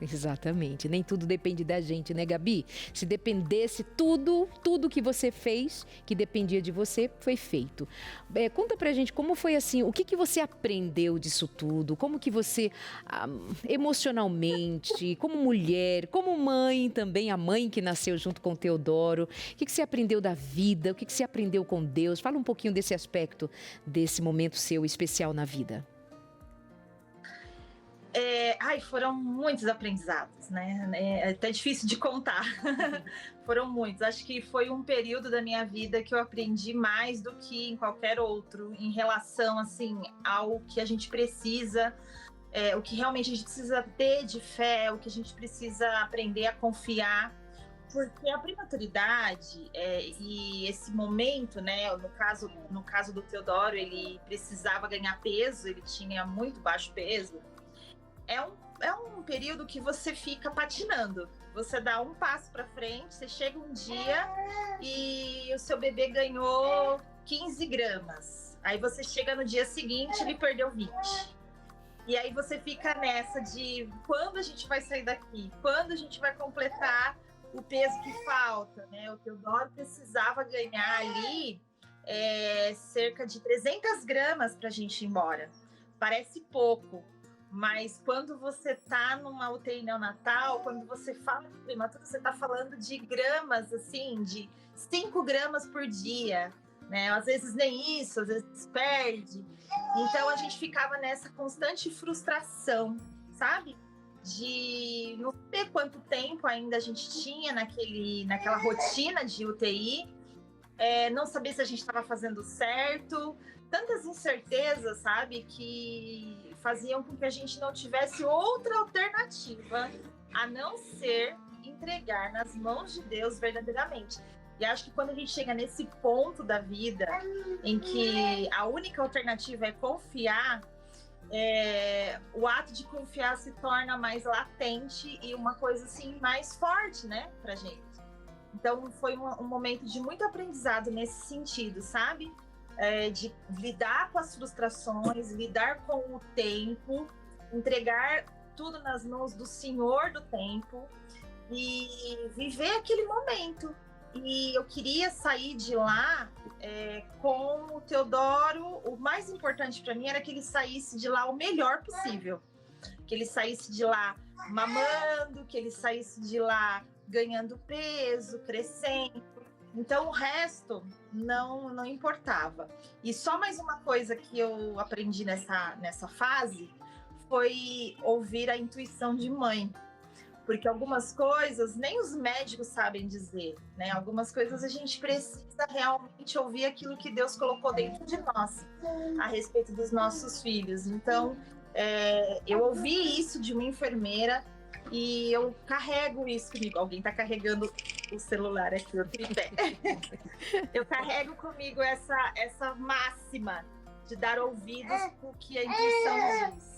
Exatamente, nem tudo depende da gente, né, Gabi? Se dependesse tudo que você fez, que dependia de você, foi feito. Conta pra gente como foi assim, o que você aprendeu disso tudo, como que você, emocionalmente, como mulher, como mãe também, a mãe que nasceu junto com o Teodoro, o que você aprendeu da vida, o que você aprendeu com Deus? Fala um pouquinho desse aspecto, desse momento seu especial na vida.
Foram muitos aprendizados, né? É até difícil de contar. Foram muitos. Acho que foi um período da minha vida que eu aprendi mais do que em qualquer outro em relação, assim, ao que a gente precisa, o que realmente a gente precisa ter de fé, o que a gente precisa aprender a confiar. Porque a prematuridade e esse momento, né? No caso do Teodoro, ele precisava ganhar peso, ele tinha muito baixo peso. É um período que você fica patinando. Você dá um passo para frente, você chega um dia e o seu bebê ganhou 15 gramas. Aí você chega no dia seguinte, ele perdeu 20. E aí você fica nessa de quando a gente vai sair daqui? Quando a gente vai completar o peso que falta, né? O Teodoro precisava ganhar ali cerca de 300 gramas para a gente ir embora. Parece pouco. Mas quando você está numa UTI neonatal, quando você fala de prematuro, você está falando de gramas, assim, de 5 gramas por dia, né? Às vezes nem isso, às vezes perde. Então a gente ficava nessa constante frustração, sabe? De não saber quanto tempo ainda a gente tinha naquela rotina de UTI, não saber se a gente estava fazendo certo, tantas incertezas, sabe, que faziam com que a gente não tivesse outra alternativa a não ser entregar nas mãos de Deus verdadeiramente. E acho que quando a gente chega nesse ponto da vida em que a única alternativa é confiar, o ato de confiar se torna mais latente e uma coisa assim mais forte, né, pra gente. Então foi um momento de muito aprendizado nesse sentido, sabe? De lidar com as frustrações, lidar com o tempo, entregar tudo nas mãos do Senhor do tempo e viver aquele momento. E eu queria sair de lá com o Teodoro. O mais importante para mim era que ele saísse de lá o melhor possível. Que ele saísse de lá mamando, que ele saísse de lá ganhando peso, crescendo. Então, o resto não importava. E só mais uma coisa que eu aprendi nessa fase foi ouvir a intuição de mãe. Porque algumas coisas nem os médicos sabem dizer, né? Algumas coisas a gente precisa realmente ouvir aquilo que Deus colocou dentro de nós a respeito dos nossos filhos. Então, eu ouvi isso de uma enfermeira e eu carrego isso comigo. Alguém está carregando o celular aqui, o tripé. Eu carrego comigo essa máxima de dar ouvidos pro que a intuição diz.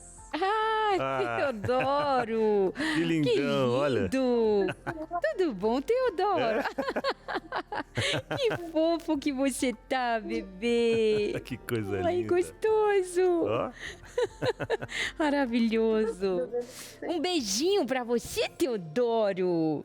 Teodoro!
Que lindão,
que lindo.
Olha.
Tudo bom, Teodoro? Que fofo que você tá, bebê.
Que coisa linda.
Ai, gostoso.
Ó.
Maravilhoso. Um beijinho pra você, Teodoro.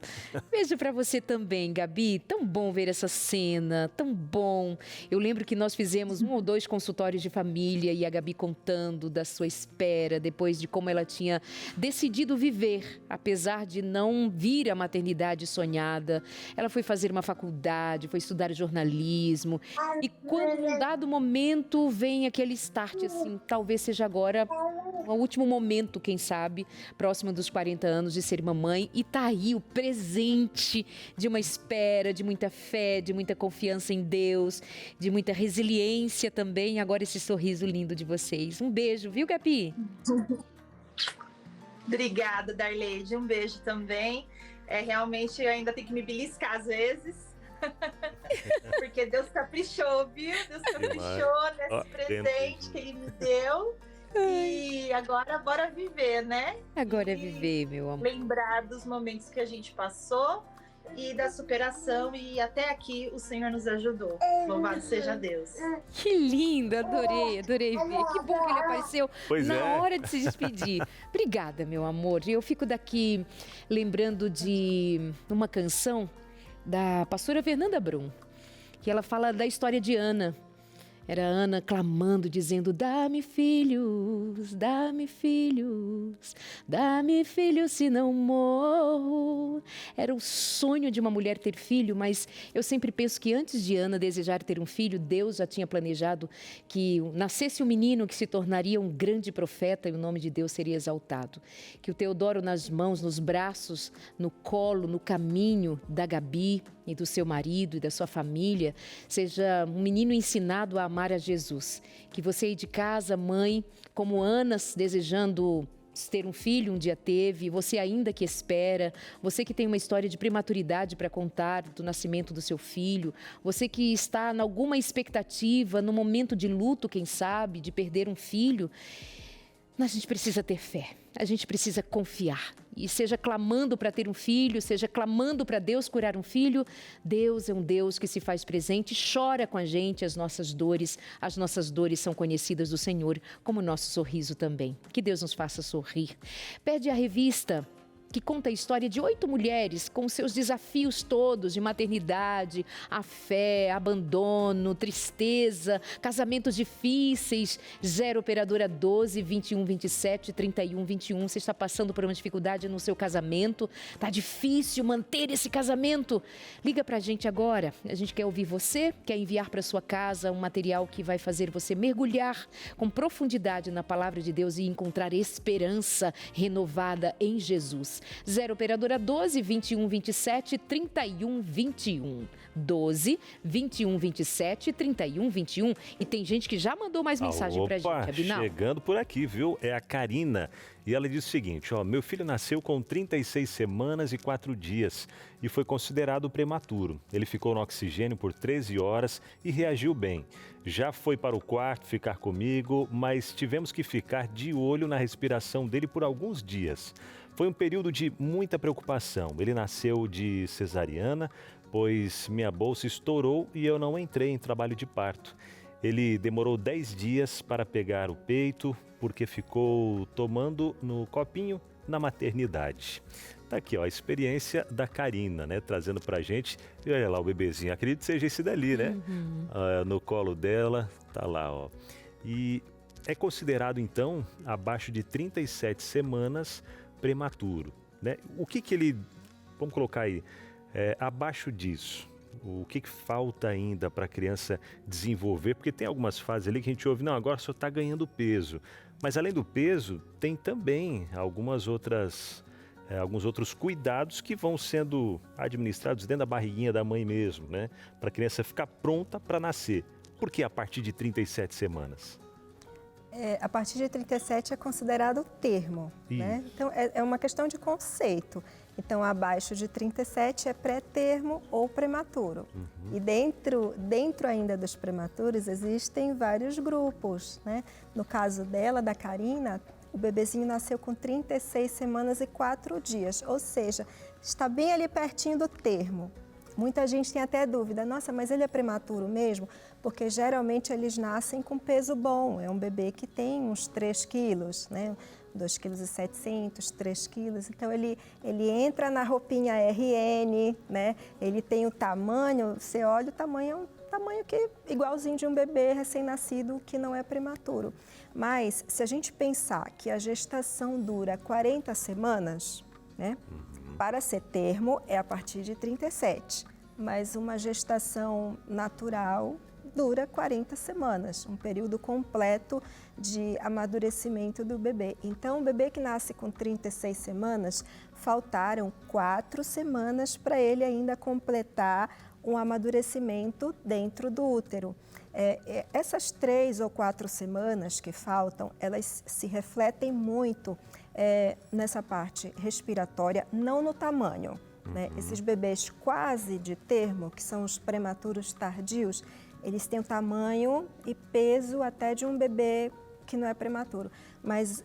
Beijo pra você também, Gabi. Tão bom ver essa cena, tão bom. Eu lembro que nós fizemos 1 ou 2 consultórios de família e a Gabi contando da sua espera, depois de como ela tinha decidido viver, apesar de não vir a maternidade sonhada. Ela foi fazer uma faculdade, foi estudar jornalismo. E quando num dado momento vem aquele start, assim, talvez seja agora o último momento, quem sabe, próximo dos 40 anos de ser mamãe, e tá aí o presente de uma espera, de muita fé, de muita confiança em Deus, de muita resiliência também, agora esse sorriso lindo de vocês. Um beijo, viu, Gabi?
Obrigada, Darleide, um beijo também. Realmente eu ainda tenho que me beliscar às vezes, porque Deus caprichou, viu? Deus caprichou nesse presente que Ele me deu. E agora, bora viver, né?
Agora é viver, meu amor.
Lembrar dos momentos que a gente passou e da superação, e até aqui o Senhor nos ajudou. Louvado seja Deus.
Que lindo, adorei ver. Que bom que ele apareceu hora de se despedir. Obrigada, meu amor. Eu fico daqui lembrando de uma canção da pastora Fernanda Brum, que ela fala da história de Ana. Era Ana clamando, dizendo: dá-me filhos, dá-me filhos, dá-me filhos, se não morro. Era o sonho de uma mulher ter filho, mas eu sempre penso que antes de Ana desejar ter um filho, Deus já tinha planejado que nascesse um menino que se tornaria um grande profeta e o nome de Deus seria exaltado. Que o Teodoro nas mãos, nos braços, no colo, no caminho da Gabi e do seu marido e da sua família, seja um menino ensinado a amar a Jesus. Que você aí de casa, mãe, como Ana, desejando ter um filho, um dia teve, você ainda que espera, você que tem uma história de prematuridade para contar do nascimento do seu filho, você que está em alguma expectativa, no momento de luto, quem sabe, de perder um filho, a gente precisa ter fé, a gente precisa confiar. E seja clamando para ter um filho, seja clamando para Deus curar um filho, Deus é um Deus que se faz presente, chora com a gente as nossas dores são conhecidas do Senhor, como o nosso sorriso também. Que Deus nos faça sorrir. Pede a revista que conta a história de 8 mulheres com seus desafios todos de maternidade, a fé, abandono, tristeza, casamentos difíceis. 0 operadora 12 21 27 31 21. Você está passando por uma dificuldade no seu casamento? Tá difícil manter esse casamento? Liga pra gente agora. A gente quer ouvir você, quer enviar para sua casa um material que vai fazer você mergulhar com profundidade na palavra de Deus e encontrar esperança renovada em Jesus. 0 operadora 12 21 27 31 21. 12 21 27 31 21. E tem gente que já mandou mais mensagem pra gente, Abinal.
Chegando por aqui, viu? É a Karina. E ela diz o seguinte, meu filho nasceu com 36 semanas e 4 dias e foi considerado prematuro. Ele ficou no oxigênio por 13 horas e reagiu bem. Já foi para o quarto ficar comigo, mas tivemos que ficar de olho na respiração dele por alguns dias. Foi um período de muita preocupação. Ele nasceu de cesariana, pois minha bolsa estourou e eu não entrei em trabalho de parto. Ele demorou 10 dias para pegar o peito, porque ficou tomando no copinho na maternidade. Tá aqui, a experiência da Karina, né? Trazendo pra gente. E olha lá o bebezinho, acredito que seja esse dali, né? No colo dela, tá lá, ó. E é considerado, então, abaixo de 37 semanas prematuro, né? O que ele, vamos colocar aí, abaixo disso, o que falta ainda para a criança desenvolver? Porque tem algumas fases ali que a gente ouve, não, agora só está ganhando peso. Mas além do peso, tem também alguns outros cuidados que vão sendo administrados dentro da barriguinha da mãe mesmo, né? Para a criança ficar pronta para nascer. Por que a partir de 37 semanas?
A partir de 37 é considerado termo, né? Então, é uma questão de conceito. Então, abaixo de 37 é pré-termo ou prematuro. E dentro ainda dos prematuros, existem vários grupos, né? No caso dela, da Karina, o bebezinho nasceu com 36 semanas e 4 dias, ou seja, está bem ali pertinho do termo. Muita gente tem até dúvida, nossa, mas ele é prematuro mesmo? Porque geralmente eles nascem com peso bom, é um bebê que tem uns 3 quilos, né? 2,7 kg, 3 quilos, então ele entra na roupinha RN, né? Ele tem o tamanho, você olha o tamanho, é um tamanho que igualzinho de um bebê recém-nascido que não é prematuro. Mas se a gente pensar que a gestação dura 40 semanas, né? Para ser termo é a partir de 37, mas uma gestação natural dura 40 semanas, um período completo de amadurecimento do bebê. Então, o bebê que nasce com 36 semanas, faltaram 4 semanas para ele ainda completar um amadurecimento dentro do útero. Essas 3 ou 4 semanas que faltam, elas se refletem muito nessa parte respiratória, não no tamanho. Né? Esses bebês quase de termo, que são os prematuros tardios, eles têm o tamanho e peso até de um bebê que não é prematuro. Mas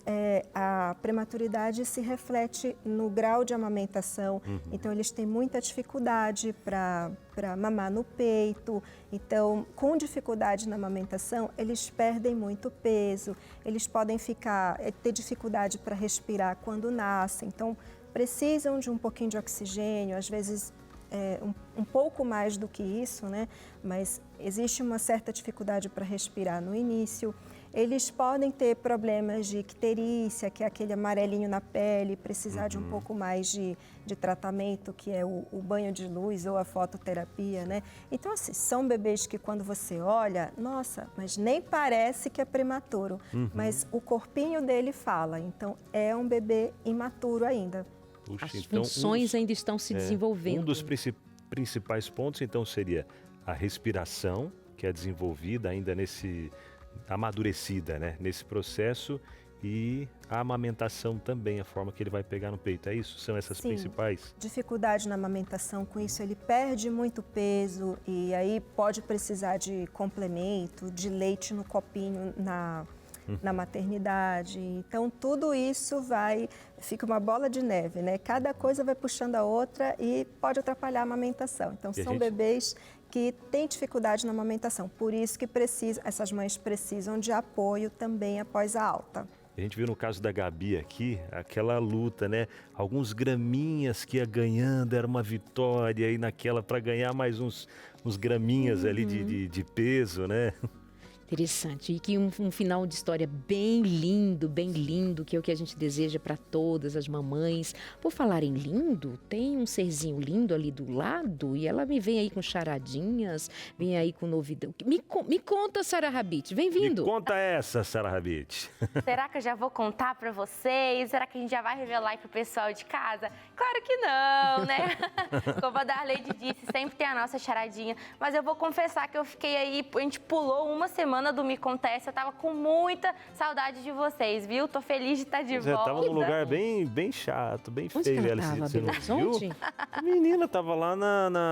a prematuridade se reflete no grau de amamentação. Então, eles têm muita dificuldade para mamar no peito. Então, com dificuldade na amamentação, eles perdem muito peso. Eles podem ter dificuldade para respirar quando nascem. Então, precisam de um pouquinho de oxigênio, às vezes um pouco mais do que isso, né? Mas existe uma certa dificuldade para respirar no início. Eles podem ter problemas de icterícia, que é aquele amarelinho na pele, precisar de um pouco mais de tratamento, que é o banho de luz ou a fototerapia, né? Então, assim, são bebês que quando você olha, nossa, mas nem parece que é prematuro, mas o corpinho dele fala, então é um bebê imaturo ainda.
Puxa,
As
então,
funções ainda estão se desenvolvendo.
Um dos principais pontos, então, seria a respiração, que é desenvolvida ainda amadurecida, né? Nesse processo, e a amamentação também, a forma que ele vai pegar no peito. É isso? São essas principais? Dificuldade
na amamentação, com isso ele perde muito peso e aí pode precisar de complemento, de leite no copinho na maternidade. Então, tudo isso fica uma bola de neve, né? Cada coisa vai puxando a outra e pode atrapalhar a amamentação. Então, são bebês que têm dificuldade na amamentação. Por isso que essas mães precisam de apoio também após a alta.
A gente viu no caso da Gabi aqui, aquela luta, né? Alguns graminhas que ia ganhando, era uma vitória, e naquela para ganhar mais uns graminhas ali de peso, né?
Interessante. E que um final de história bem lindo, que é o que a gente deseja para todas as mamães. Por falar em lindo, tem um serzinho lindo ali do lado e ela me vem aí com charadinhas, vem aí com novidade. Me conta, Sara Rabit, vem vindo.
Me conta essa, Sara Rabit.
Será que eu já vou contar para vocês? Será que a gente já vai revelar aí pro pessoal de casa? Claro que não, né? Como a Darleide disse, sempre tem a nossa charadinha. Mas eu vou confessar que eu fiquei aí, a gente pulou uma semana do Me Acontece, eu tava com muita saudade de vocês, viu? Tô feliz de estar de volta.
Você tava num lugar bem chato, bem
Onde
feio.
que ela tava,
você não viu?
Onde?
A menina tava lá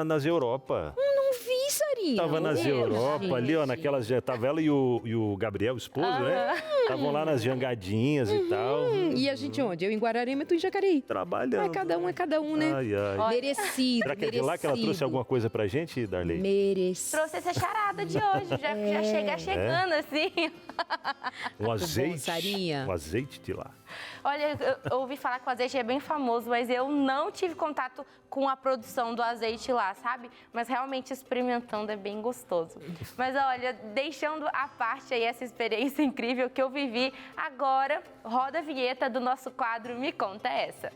nas Europa.
Não vi, Sarinha.
Tava nas Europa, ali, ó, naquelas... Tava ela e o Gabriel, o esposo, né? Estavam lá nas jangadinhas e tal.
E a gente onde? Eu em Guararema e tu em Jacareí.
Trabalhando.
É cada um, né?
Ai, ai.
Merecido,
Será que é de lá que ela trouxe alguma coisa pra gente, Darley?
Merecido.
Trouxe essa charada de hoje, já chega chegando assim.
Um azeite.
Bom, Sarinha.
Um azeite de lá.
Olha, eu ouvi falar que o azeite é bem famoso, mas eu não tive contato com a produção do azeite lá, sabe? Mas realmente experimentando é bem gostoso. Mas olha, deixando à parte aí essa experiência incrível que eu vivi, agora roda a vinheta do nosso quadro Me Conta Essa.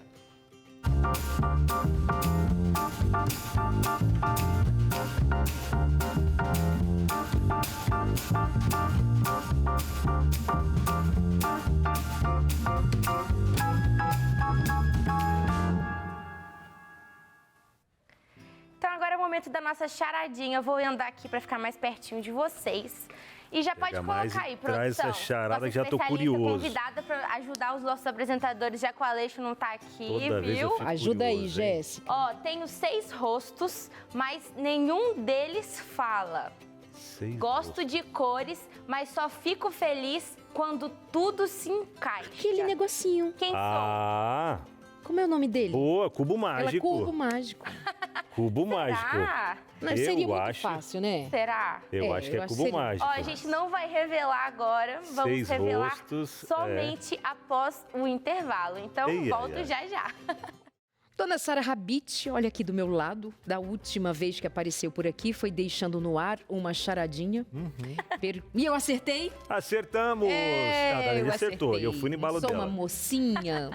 Então agora é o momento da nossa charadinha. Eu vou andar aqui para ficar mais pertinho de vocês. E já pode colocar aí, produção.
Traz essa charada que já tô
especialista
curioso.
Convidada para ajudar os nossos apresentadores, já que o Aleixo não tá aqui,
Toda vez eu
viu?
fico
Ajuda aí,
curioso, hein?
Jéssica.
Ó, tenho 6 rostos, mas nenhum deles fala. Gosto de cores, mas só fico feliz quando tudo se encaixa.
Aquele negocinho.
Quem sou?
Ah,
Como é o nome dele?
boa, cubo
Ela é
mágico.
Cubo Mágico.
Cubo mágico.
Mas
Eu
seria muito
acho-
fácil, né?
Será?
Eu acho que é
acho
cubo
seria.
mágico.
Ó, a gente não vai revelar agora, vamos
6
revelar
rostos.
somente após o intervalo. Então,
Ei, ai,
volto
ai.
já.
Dona Sara Rabit, olha aqui do meu lado, da última vez que apareceu por aqui, foi deixando no ar uma charadinha. E eu acertei?
Acertamos! A Dani
eu
acertou.
acertei.
Eu fui no embalo
Sou
dela.
uma mocinha.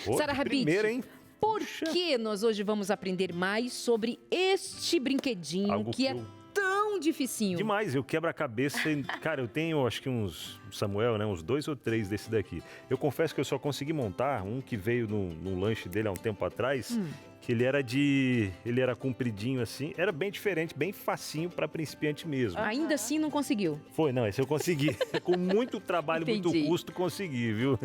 Pô,
Sara
de
Rabit,
primeira, hein?
por
Puxa.
que nós hoje vamos aprender mais sobre este brinquedinho
Algo
que é
eu-
tão dificinho?
Demais, eu quebro a cabeça. Cara, eu tenho acho que uns, Samuel, né? Uns 2 ou 3 desse daqui. Eu confesso que eu só consegui montar um que veio no lanche dele há um tempo atrás. Que ele era compridinho assim. Era bem diferente, bem facinho para principiante mesmo.
Ainda assim não conseguiu.
Foi, não, esse eu consegui. Com muito trabalho, muito
Entendi.
custo, consegui, viu?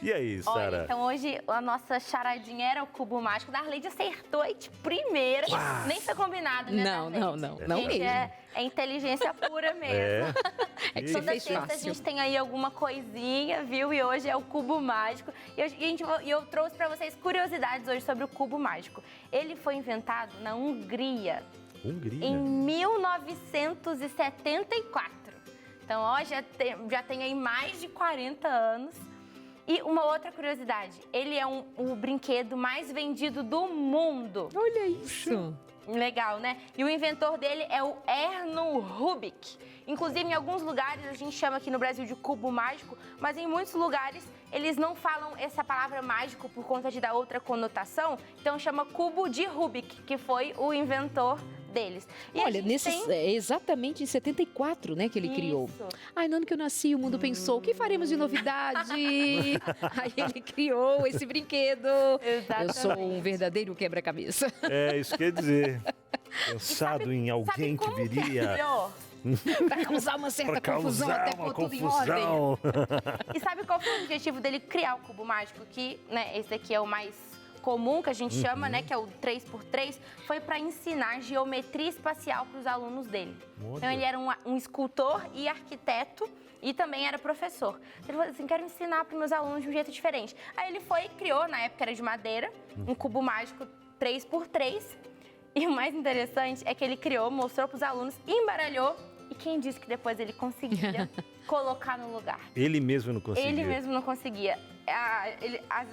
E aí,
Olha,
Sara?
então hoje a nossa charadinha era o cubo mágico. Darleide acertou aí de primeira. Nem foi combinado, né,
Não,
Darleide?
não, não. Não
Gente,
mesmo.
é inteligência pura mesmo.
É.
É que você
Toda
fez
sexta a
fácil.
gente tem aí alguma coisinha, viu? E hoje é o cubo mágico. E eu trouxe pra vocês curiosidades hoje sobre o cubo mágico. Ele foi inventado na Hungria
Hungria.
em 1974. Então, ó, já tem aí mais de 40 anos. E uma outra curiosidade, ele é o brinquedo mais vendido do mundo.
Olha isso.
Legal, né? E o inventor dele é o Erno Rubik. Inclusive, em alguns lugares, a gente chama aqui no Brasil de cubo mágico, mas em muitos lugares eles não falam essa palavra mágico por conta de dar outra conotação, então chama cubo de Rubik, que foi o inventor deles. E a
Olha,
gente tem-
exatamente em 74, né, que ele criou.
Isso.
Ai, no ano que eu nasci, o mundo pensou, o que faremos de novidade? Aí ele criou esse brinquedo. Eu sou um verdadeiro quebra-cabeça.
É, isso quer dizer. Pensado em alguém que
como
viria
criou?
Pra causar uma certa
para
confusão,
causar
até
uma
pôr tudo em ordem.
confusão.
E sabe qual foi o objetivo dele criar o cubo mágico? Que, né, esse aqui é o mais comum, que a gente chama, né, que é o 3x3, foi para ensinar geometria espacial para os alunos dele.
Olha.
Então ele era um escultor e arquiteto e também era professor. Ele falou assim, quero ensinar para os meus alunos de um jeito diferente. Aí ele foi e criou, na época era de madeira, um cubo mágico 3x3. E o mais interessante é que ele criou, mostrou para os alunos, embaralhou. E quem disse que depois ele conseguia colocar no lugar?
Ele mesmo não conseguia.
Ele mesmo não conseguia.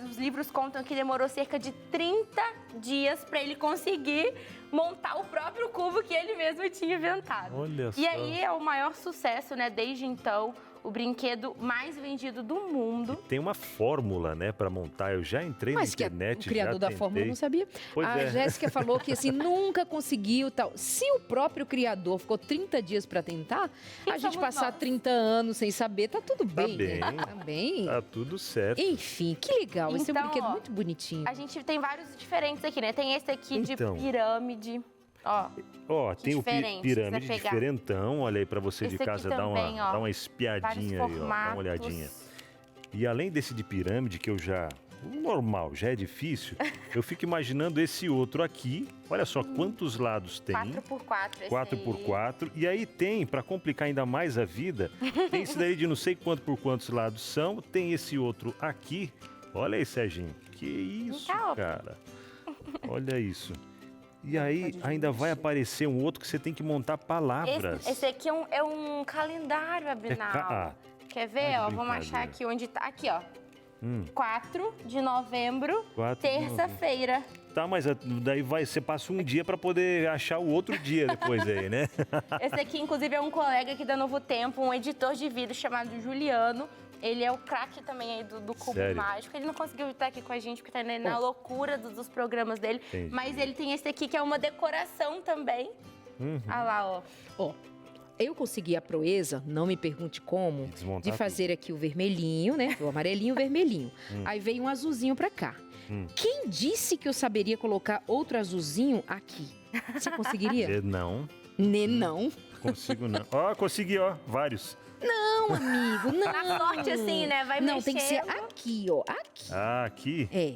Os livros contam que demorou cerca de 30 dias para ele conseguir montar o próprio cubo que ele mesmo tinha inventado.
Olha
E
só.
aí é o maior sucesso, né? Desde então, o brinquedo mais vendido do mundo.
Tem uma fórmula, né, para montar. Eu já entrei
Mas
na
que
internet,
o criador
já
da
tentei.
fórmula não sabia.
Pois
A
é.
Jéssica falou que assim, nunca conseguiu tal. Se o próprio criador ficou 30 dias para tentar,
Quem
a gente
somos
passar
nós?
30 anos sem saber, tá tudo
Tá
bem, né?
bem.
Tá bem.
Tá tudo certo.
Enfim, que legal. Esse é um
Então,
brinquedo
ó,
muito bonitinho.
A gente tem vários diferentes aqui, né? Tem esse aqui
Então.
de pirâmide. Ó,
Ó, tem o
diferente,
pirâmide
se você pegar.
diferentão. Olha aí para você
Esse
de casa
aqui
dar
também, ó,
uma
vários
espiadinha aí, ó. Dá
formatos.
uma olhadinha. E além desse de pirâmide, que eu já... O normal, já é difícil. Eu fico imaginando esse outro aqui. Olha só quantos lados tem.
4x4 esse
4x4. E aí tem, para complicar ainda mais a vida, tem esse daí de não sei quanto por quantos lados são. Tem esse outro aqui. Olha aí, Serginho. Que isso,
Então,
cara. Olha isso. E aí ainda vai aparecer um outro que você tem que montar palavras.
Esse aqui é um calendário, Abinal. Quer ver?
Ai, que
Ó, vamos achar
brincadeira.
aqui onde tá. Aqui, ó.
Hum.
4 de novembro,
4 de
terça-feira.
Tá, mas daí você passa um dia para poder achar o outro dia depois aí, né?
Esse aqui, inclusive, é um colega aqui da Novo Tempo, um editor de vídeo chamado Juliano. Ele é o craque também aí do Cubo
Sério?
Mágico. Ele não conseguiu estar aqui com a gente, porque tá na loucura dos programas dele.
Entendi.
Mas ele tem esse aqui, que é uma decoração também.
Uhum.
Olha lá, ó.
Ó, eu consegui a proeza, não me pergunte como,
Desmontar
de fazer aqui o vermelhinho, né? O amarelinho e o vermelhinho.
Hum.
Aí veio um azulzinho pra cá. Quem disse que eu saberia colocar outro azulzinho aqui? Você conseguiria?
Não,
Não.
consigo não. Ó, consegui, ó, vários.
Não, amigo, não.
Na sorte, assim, né? Vai
Não, tem que ser
mexendo.
aqui, ó. Aqui.
Ah, aqui.
É.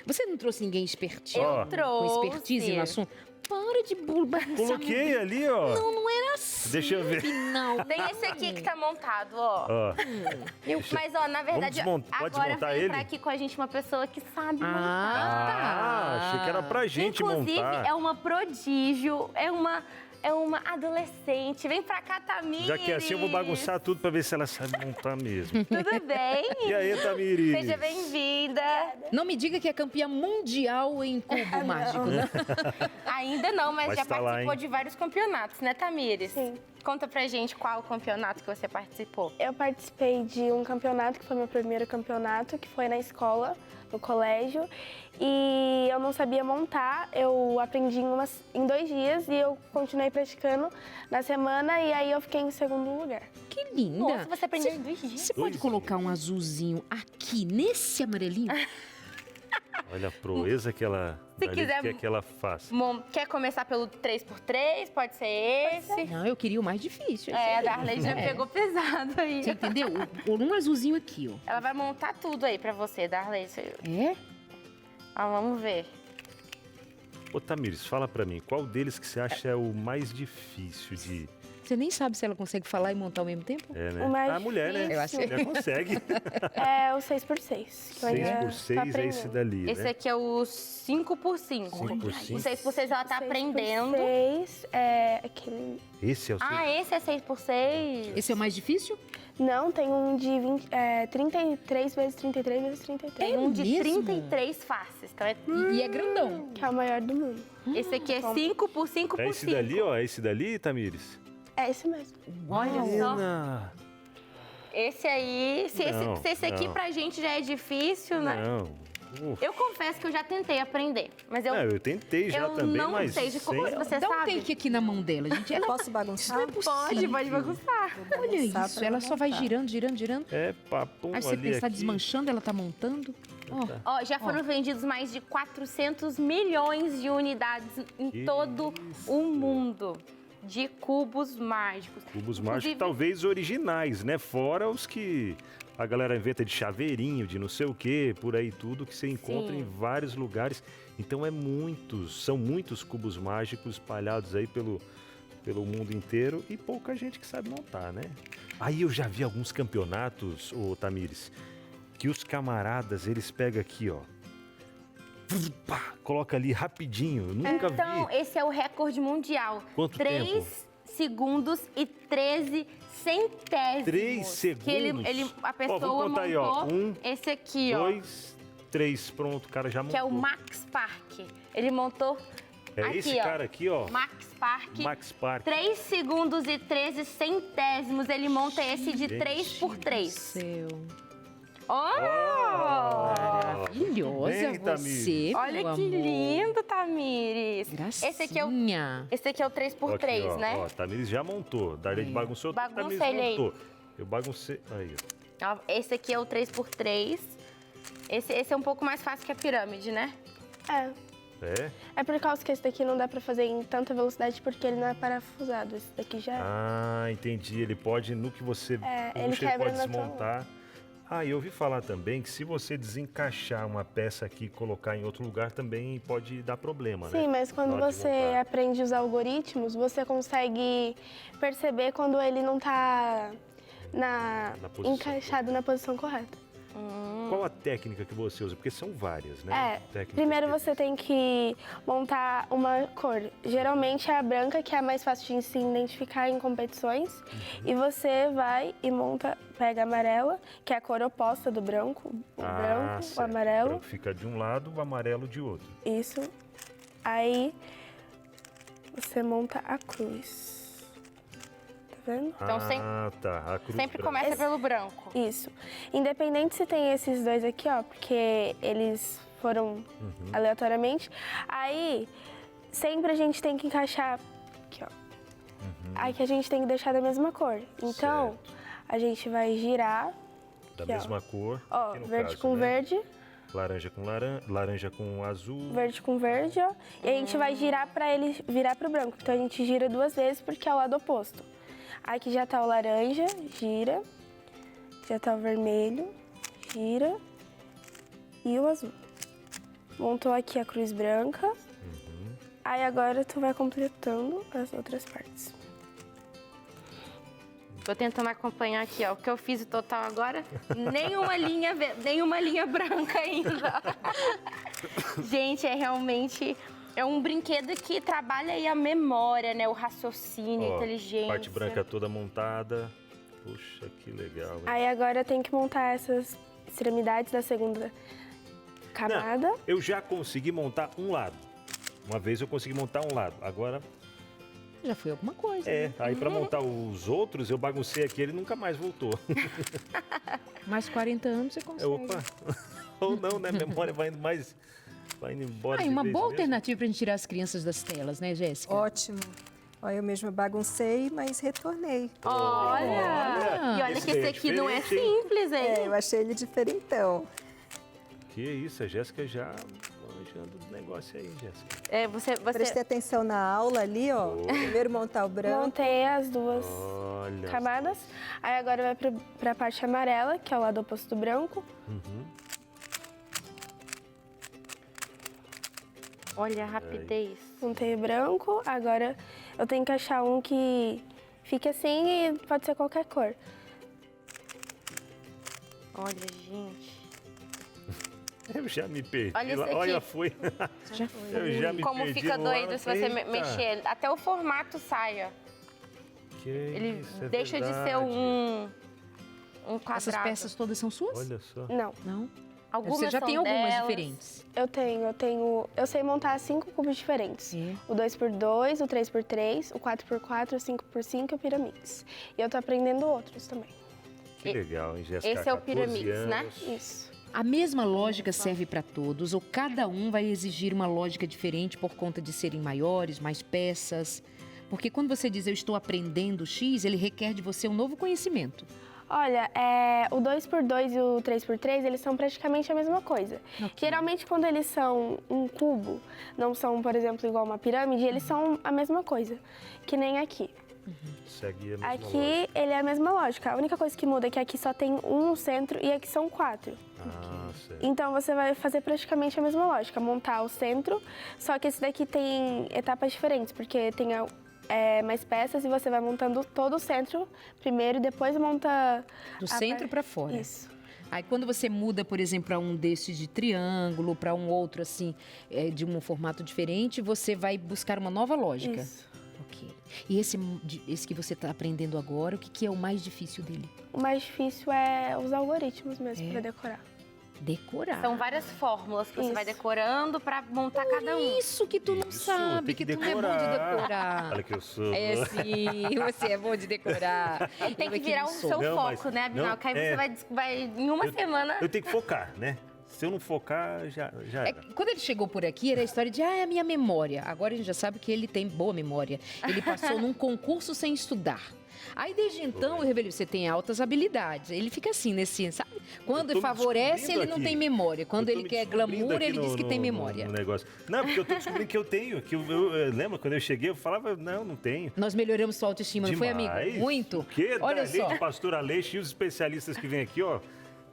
Você não trouxe ninguém espertinho?
Ó.
Com
Trouxe.
expertise no assunto? Para de bagunçar.
Coloquei ali, ó.
Não era assim.
Deixa eu ver.
Não.
Tem esse aqui que tá montado, ó.
Ó.
Mas, ó, na verdade,
Pode
agora
desmontar
vai
ele?
entrar aqui com a gente uma pessoa que sabe montar.
Ah, achei que era pra gente
Inclusive,
montar.
é uma prodígio, é uma adolescente. Vem pra cá, Tamires.
Já que é assim, eu vou bagunçar tudo pra ver se ela sabe montar mesmo.
Tudo bem?
E aí, Tamires?
Seja bem-vinda.
Não me diga que é campeã mundial em cubo mágico, né?
Ainda não, mas
Mas
já
tá lá,
participou
hein?
de vários campeonatos, né, Tamires?
Sim.
Conta pra gente qual o campeonato que você participou.
Eu participei de um campeonato, que foi meu primeiro campeonato, que foi na escola, no colégio. E eu não sabia montar, eu aprendi em 2 dias e eu continuei praticando na semana e aí eu fiquei em segundo lugar.
Que linda.
Nossa, você aprendeu em 2 dias.
Você pode
2
colocar um azulzinho aqui, nesse amarelinho?
Olha a proeza que ela,
Se
dali
quiser-
quer que ela faça.
Quer começar pelo 3x3? Pode ser esse.
Não, eu queria o mais difícil. esse
É, a
aí.
Darley já pegou pesado aí.
Você entendeu? Um azulzinho aqui, ó.
Ela vai montar tudo aí pra você, Darley.
É?
Vamos ver.
Ô, Tamires, fala pra mim, qual deles que você acha é o mais difícil de...
Você nem sabe se ela consegue falar e montar ao mesmo tempo?
É, né?
O mais
A mulher, né?
Eu acho
A mulher consegue.
É o 6x6. Que eu ainda tô
6x6 é
aprendendo.
esse dali,
Esse
né?
aqui é o 5x5.
5x5.
O 6x6 ela tá aprendendo.
6 é aquele...
Esse é o 6.
Ah, esse é 6x6?
Esse é o mais difícil?
Não, tem um de 33 vezes 33 vezes 33.
Tem um de
mesmo?
33 faces. Então
E é grandão.
Que é o maior do mundo.
esse aqui é 5x5x5.
É esse dali, ó. É esse dali, Tamires?
É esse mesmo.
Olha só.
Menina.
Esse aí, se
Não,
esse aqui
não.
pra gente já é difícil, né?
Não.
Eu confesso que eu já tentei aprender, mas eu,
Não, eu tentei já
eu
também,
não
mas
sei. Como
sem...
você
Dá um
sabe?
take aqui na mão dela, gente. Ela
Posso bagunçar?
Pode bagunçar.
Olha
Bagunçar
isso,
pra
ela só vai
montar.
girando, girando, girando.
É papum
Aí você
ali
pensa, tá
aqui.
desmanchando, ela tá montando. Ó,
Ó, já foram vendidos mais de 400 milhões de unidades em
Que
todo
isso.
o mundo de cubos mágicos.
Cubos
Inclusive-
mágicos, talvez originais, né? Fora os que a galera inventa de chaveirinho, de não sei o quê, por aí tudo, que você encontra
Sim.
em vários lugares. Então são muitos cubos mágicos espalhados aí pelo mundo inteiro e pouca gente que sabe montar, né? Aí eu já vi alguns campeonatos, ô Tamires, que os camaradas, eles pegam aqui, ó. Pá, coloca ali rapidinho. Eu nunca
Então,
vi.
esse é o recorde mundial.
Quanto
3
tempo?
segundos e 13 centésimos.
3 segundos?
Que a pessoa
Ó, vou contar
montou
aí, ó.
esse aqui,
2, 3, pronto, o cara já
ó.
montou.
Que é o Max Park. Ele montou
É
aqui,
esse
ó.
cara aqui, ó.
Max Park.
Max Park.
3 segundos e 13 centésimos. Ele monta esse de
Gente
3x3.
Céu.
Oh!
Maravilhosa
Bem,
você,
Olha
meu
que
amor.
lindo, Tamires.
Gracinha.
Esse aqui é o 3x3,
Aqui, ó,
né?
Ó, Tamires já montou. Darley bagunçou,
Bagunça
Tamires
ele aí.
montou. Eu baguncei. Aí, ó.
Ó, esse aqui é o 3x3. Esse é um pouco mais fácil que a pirâmide, né?
É.
É?
É por causa que esse daqui não dá pra fazer em tanta velocidade porque ele não é parafusado. Esse daqui já é.
Ah, entendi. Ele pode, no que você
ele
puxa, ele
quebra
pode
na tua
desmontar. Ah, e eu ouvi falar também que se você desencaixar uma peça aqui e colocar em outro lugar, também pode dar problema, né?
Sim, mas quando
Na hora de
você
montar.
aprende os algoritmos, você consegue perceber quando ele não tá
Na posição
encaixado na posição correta.
Qual a técnica que você usa? Porque são várias, né? Técnicas
Primeiro
que
você
existem.
tem que montar uma cor. Geralmente é a branca, que é a mais fácil de se identificar em competições. E você vai e pega a amarela, que é a cor oposta do branco. O branco,
certo.
o amarelo.
O branco fica de um lado, o amarelo de outro.
Isso. Aí você monta a cruz. Tá vendo?
Então,
Tá. A cruz
Sempre
branca.
começa pelo branco.
Isso. Independente se tem esses dois aqui, ó, porque eles foram aleatoriamente. Aí, sempre a gente tem que encaixar aqui, ó. Aí que a gente tem que deixar da mesma cor. Então,
Certo.
a gente vai girar,
Da
aqui, ó.
mesma cor.
ó,
aqui no
verde
caso,
com
né?
verde,
Laranja com laranja com azul.
verde com verde, ó. E a gente vai girar pra ele virar pro branco. Então, a gente gira 2 vezes porque é o lado oposto. Aqui já tá o laranja, gira. Já tá o vermelho, gira. E o azul. montou aqui a cruz branca. Aí agora tu vai completando as outras partes.
Tô tentando acompanhar aqui, ó. O que eu fiz o total agora, nenhuma linha branca ainda. Gente, realmente é um brinquedo que trabalha aí a memória, né? O raciocínio, a inteligência.
Parte branca toda montada. Puxa, que legal. Hein?
Aí agora tem que montar essas extremidades da segunda camada.
Não, eu já consegui montar um lado. Uma vez eu consegui montar um lado. Agora...
Já foi alguma coisa.
Aí pra montar os outros, eu baguncei aqui, ele nunca mais voltou.
Mais 40 anos você consegue.
Opa! Ou não, né? A memória vai indo mais... Vai indo embora de
uma
vez
boa
mesmo.
alternativa pra gente tirar as crianças das telas, né, Jéssica?
Ótimo. Olha, eu mesma baguncei, mas retornei.
Olha! E olha
Esse
que esse
daí é
aqui não é
diferente, hein?
simples, hein?
Eu achei ele diferentão.
Que isso, a Jéssica já manjando do negócio aí, Jéssica.
Você...
Prestei atenção na aula ali, ó. Primeiro montar o branco.
Montei as duas
Olha.
camadas. Aí agora vai pra parte amarela, que é o lado oposto do branco.
Olha a rapidez.
Montei o branco, agora eu tenho que achar um que fique assim e pode ser qualquer cor.
Olha, gente.
Eu já me perdi.
Olha isso aqui.
Olha, foi.
Já foi.
Eu já me
Como
perdi
fica
lá.
doido se você
Eita.
mexer. Até o formato sai, ó.
Que
Ele
isso, é
deixa de ser
verdade.
um quadrado.
Essas peças todas são suas?
Olha só.
Não,
Não?
Algumas
Você já
são
tem algumas
delas.
diferentes.
eu sei montar 5 cubos diferentes.
É.
O 2x2, o 3x3, o 4x4, o 5x5 e o pirâmides. E eu tô aprendendo outros também.
Que legal, hein, Jéssica?
Esse é o
14
pirâmides, né?
anos.
Isso.
A mesma lógica serve para todos ou cada um vai exigir uma lógica diferente por conta de serem maiores, mais peças? Porque quando você diz eu estou aprendendo X, ele requer de você um novo conhecimento.
Olha, o 2x2 e o 3x3, eles são praticamente a mesma coisa. Geralmente, quando eles são um cubo, não são, por exemplo, igual uma pirâmide, eles são a mesma coisa, que nem aqui.
Segue a mesma
Aqui,
lógica.
ele é a mesma lógica. A única coisa que muda é que aqui só tem um no centro e aqui são 4.
Ah, certo.
Então, você vai fazer praticamente a mesma lógica, montar o centro, só que esse daqui tem etapas diferentes, porque tem mais peças e você vai montando todo o centro primeiro e depois monta...
Do centro para fora.
Isso.
Aí quando você muda, por exemplo, para um desses de triângulo, para um outro assim, de um formato diferente, você vai buscar uma nova lógica.
Isso.
Ok. E esse que você está aprendendo agora, o que é o mais difícil dele?
O mais difícil é os algoritmos mesmo,
É.
para decorar.
Decorar.
São várias fórmulas que você
Isso.
vai decorando pra montar cada um.
Isso que tu não
Isso,
sabe,
tem
que tu não é bom de decorar.
Olha que eu sou.
É sim, você é bom de decorar.
Tem
Eu
que
é
virar
não
o
sou.
seu
Não, mas-
foco, né, Abinal?
não,
Que aí você vai em uma semana...
Eu tenho que focar, né? Se eu não focar, já era.
Quando ele chegou por aqui, era a história de, é a minha memória. Agora a gente já sabe que ele tem boa memória. Ele passou num concurso sem estudar. Aí, desde então, eu revelei, você tem altas habilidades. Ele fica assim, nesse, sabe? Quando
Eu tô me
favorece, ele
descobrindo
não
aqui.
tem memória. Quando
Eu tô
ele
me
quer
descobrindo
glamour,
aqui
ele diz que tem memória.
no negócio. Não, porque eu tô descobrindo que eu tenho. Que eu lembro quando eu cheguei, eu falava, não tenho.
Nós melhoramos sua autoestima, não foi, amigo?
Demais.
Muito.
O quê?
Olha
Da
só.
lei de pastor Aleixo e os especialistas que vêm aqui, ó.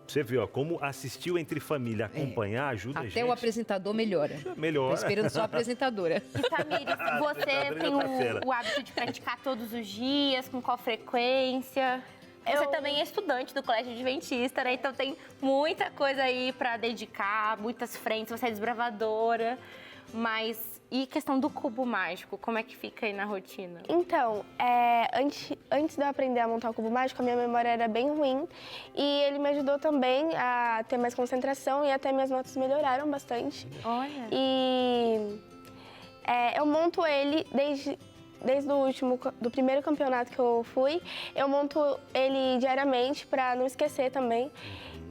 Você viu, ó, como assistiu entre família, acompanhar, ajuda a gente.
Até o apresentador melhora.
Melhora.
Tô esperando só a apresentadora.
E Tamires, você
Adriana
tem
tá fera.
o hábito de praticar todos os dias, com qual frequência? Você também é estudante do Colégio Adventista, né? Então tem muita coisa aí pra dedicar, muitas frentes, você é desbravadora. Mas e questão do cubo mágico, como é que fica aí na rotina?
Então, antes de eu aprender a montar o cubo mágico, a minha memória era bem ruim. E ele me ajudou também a ter mais concentração e até minhas notas melhoraram bastante.
Olha.
E eu monto ele desde do primeiro campeonato que eu fui, eu monto ele diariamente para não esquecer também.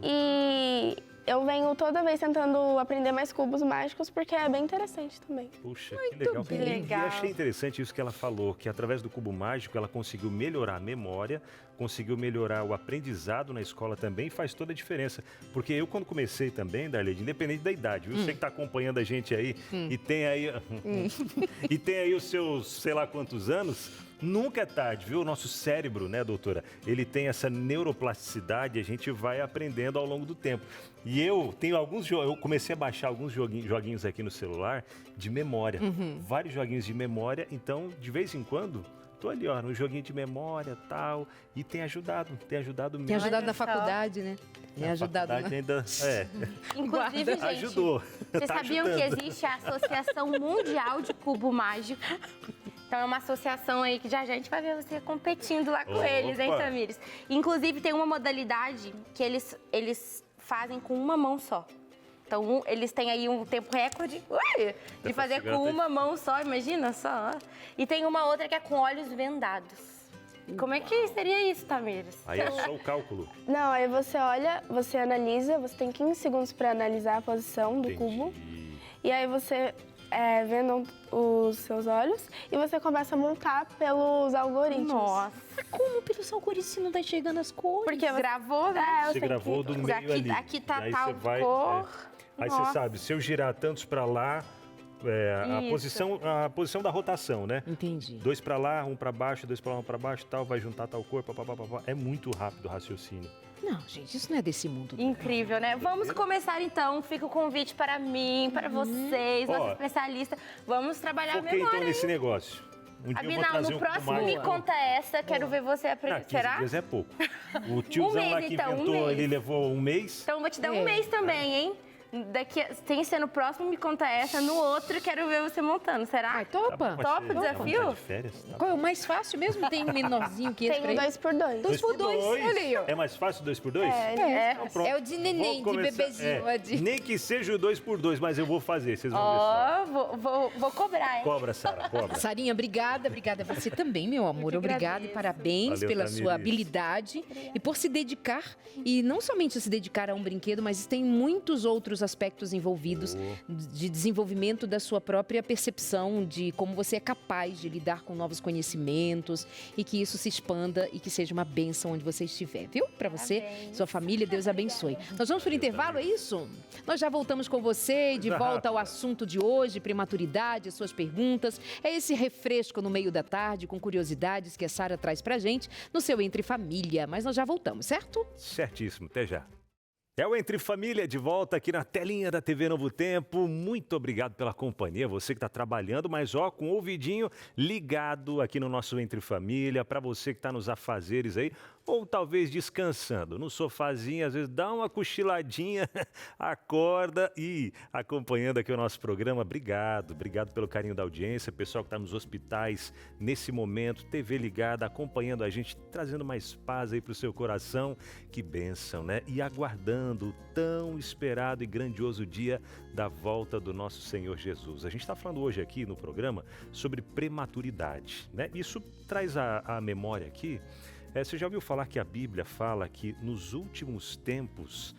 E eu venho toda vez tentando aprender mais cubos mágicos porque é bem interessante também.
Puxa, que legal.
bem.
E
Legal.
achei interessante isso que ela falou, que através do cubo mágico ela conseguiu melhorar a memória, conseguiu melhorar o aprendizado na escola também, faz toda a diferença. Porque eu quando comecei também, Darlene, independente da idade, viu? Você que está acompanhando a gente aí e tem aí e tem aí os seus sei lá quantos anos, Nunca é tarde, viu? O nosso cérebro, né, doutora? Ele tem essa neuroplasticidade e a gente vai aprendendo ao longo do tempo. E eu tenho eu comecei a baixar alguns joguinhos aqui no celular de memória. Vários joguinhos de memória, então, de vez em quando, tô ali, ó, no joguinho de memória e tal, e tem ajudado mesmo.
Tem ajudado na faculdade, né? Tem ajudado
faculdade ainda,
Inclusive, gente,
ajudou.
vocês
Tá
sabiam
ajudando.
que existe a Associação Mundial de Cubo Mágico? Então é uma associação aí que já a gente vai ver você competindo lá com
Opa!
eles, hein, Tamires? Inclusive tem uma modalidade que eles fazem com uma mão só. Então eles têm aí um tempo recorde de fazer com uma mão só, imagina só. E tem uma outra que é com olhos vendados. Como é que seria isso, Tamires?
Aí é só o cálculo.
Não, aí você olha, você analisa, você tem 15 segundos para analisar a posição do
Entendi.
cubo. E aí você vendo os seus olhos e você começa a montar pelos algoritmos.
Nossa.
Como pelos algoritmos você não tá enxergando as cores?
Porque gravou, né?
Você gravou do meio
aqui,
ali.
aqui tá
E aí
tal
você vai,
cor.
Aí
Nossa.
você sabe, se eu girar tantos para lá, a posição da rotação, né?
Entendi.
2 para lá, 1 para baixo, 2 para lá, 1 para baixo, tal, vai juntar tal cor, papapá. É muito rápido o raciocínio.
Não, gente, isso não é desse mundo.
Incrível, né? Vamos começar então. Fica o convite para mim, para vocês,
Ó,
nosso especialista. Vamos trabalhar a
Foquei
memória.
então nesse negócio. Um dia eu vou
Abinal,
trazer
no
um
próximo
cubo
Me
mágico.
Conta Essa, quero ver você aprender.
15
Será?
dias é pouco. O tiozão
mês,
lá que
então, um
inventou,
mês.
ele levou um mês.
Então eu vou te dar um mês também, hein? Tem que ser no próximo Me Conta Essa, no outro quero ver você montando, será?
Ai, topa.
Pode
Top
ser.
o desafio?
Tá de férias, tá?
Qual é o mais fácil mesmo? Tem um menorzinho que esse
Tem
pra
um
ele?
2x2.
2 por 2, olha aí, ó.
É mais fácil 2 por 2? Então, pronto.
É o de neném,
Vou
de
começar-
bebezinho. é de-
Nem que seja o 2 por 2, mas eu vou fazer, vocês vão ver só.
Ó, vou cobrar, hein?
Cobra, Sara, cobra.
Sarinha, obrigada a você também, meu amor. Obrigada e
agradeço.
parabéns
Valeu,
pela
Tamires.
sua habilidade e por se dedicar. E não somente se dedicar a um brinquedo, mas tem muitos outros aspectos envolvidos de desenvolvimento da sua própria percepção de como você é capaz de lidar com novos conhecimentos e que isso se expanda e que seja uma bênção onde você estiver, viu? Para você,
Parabéns.
sua família, Deus abençoe. Nós vamos para o intervalo, é isso? Nós já voltamos com você, de volta ao assunto de hoje, prematuridade, as suas perguntas. É esse refresco no meio da tarde, com curiosidades que a Sara traz pra gente no seu Entre Família. Mas nós já voltamos, certo?
Certíssimo, até já. É o Entre Família de volta aqui na telinha da TV Novo Tempo. Muito obrigado pela companhia, você que está trabalhando, mas ó, com o ouvidinho ligado aqui no nosso Entre Família, para você que está nos afazeres aí, ou talvez descansando no sofazinho, às vezes dá uma cochiladinha, acorda e acompanhando aqui o nosso programa. Obrigado pelo carinho da audiência, pessoal que está nos hospitais nesse momento, TV ligada, acompanhando a gente, trazendo mais paz aí para o seu coração. Que bênção, né? E aguardando o tão esperado e grandioso dia da volta do nosso Senhor Jesus. A gente está falando hoje aqui no programa sobre prematuridade, né? Isso traz à memória aqui. Você já ouviu falar que a Bíblia fala que nos últimos tempos,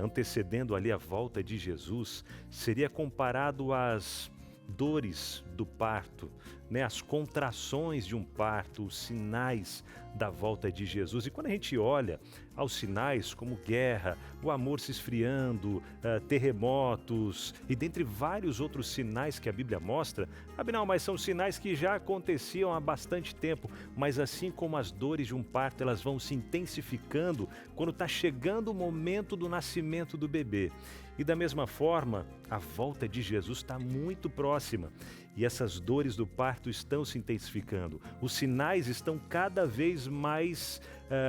antecedendo ali a volta de Jesus, seria comparado às dores do parto, né? As contrações de um parto, os sinais da volta de Jesus. E quando a gente olha aos sinais como guerra, o amor se esfriando, terremotos e dentre vários outros sinais que a Bíblia mostra, afinal, mas são sinais que já aconteciam há bastante tempo, mas assim como as dores de um parto, elas vão se intensificando quando está chegando o momento do nascimento do bebê. E da mesma forma, a volta de Jesus está muito próxima e essas dores do parto estão se intensificando. Os sinais estão cada vez mais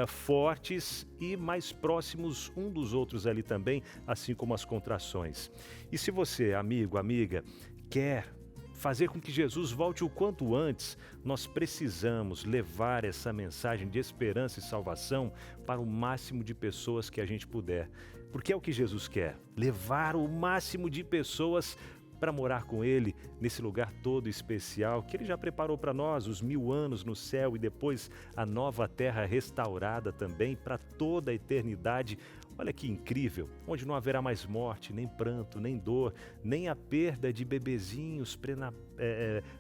fortes e mais próximos um dos outros ali também, assim como as contrações. E se você, amigo, amiga, quer fazer com que Jesus volte o quanto antes, nós precisamos levar essa mensagem de esperança e salvação para o máximo de pessoas que a gente puder. Porque é o que Jesus quer, levar o máximo de pessoas para morar com Ele nesse lugar todo especial que Ele já preparou para nós, os 1000 anos no céu e depois a nova terra restaurada também para toda a eternidade, Olha que incrível, onde não haverá mais morte, nem pranto, nem dor, nem a perda de bebezinhos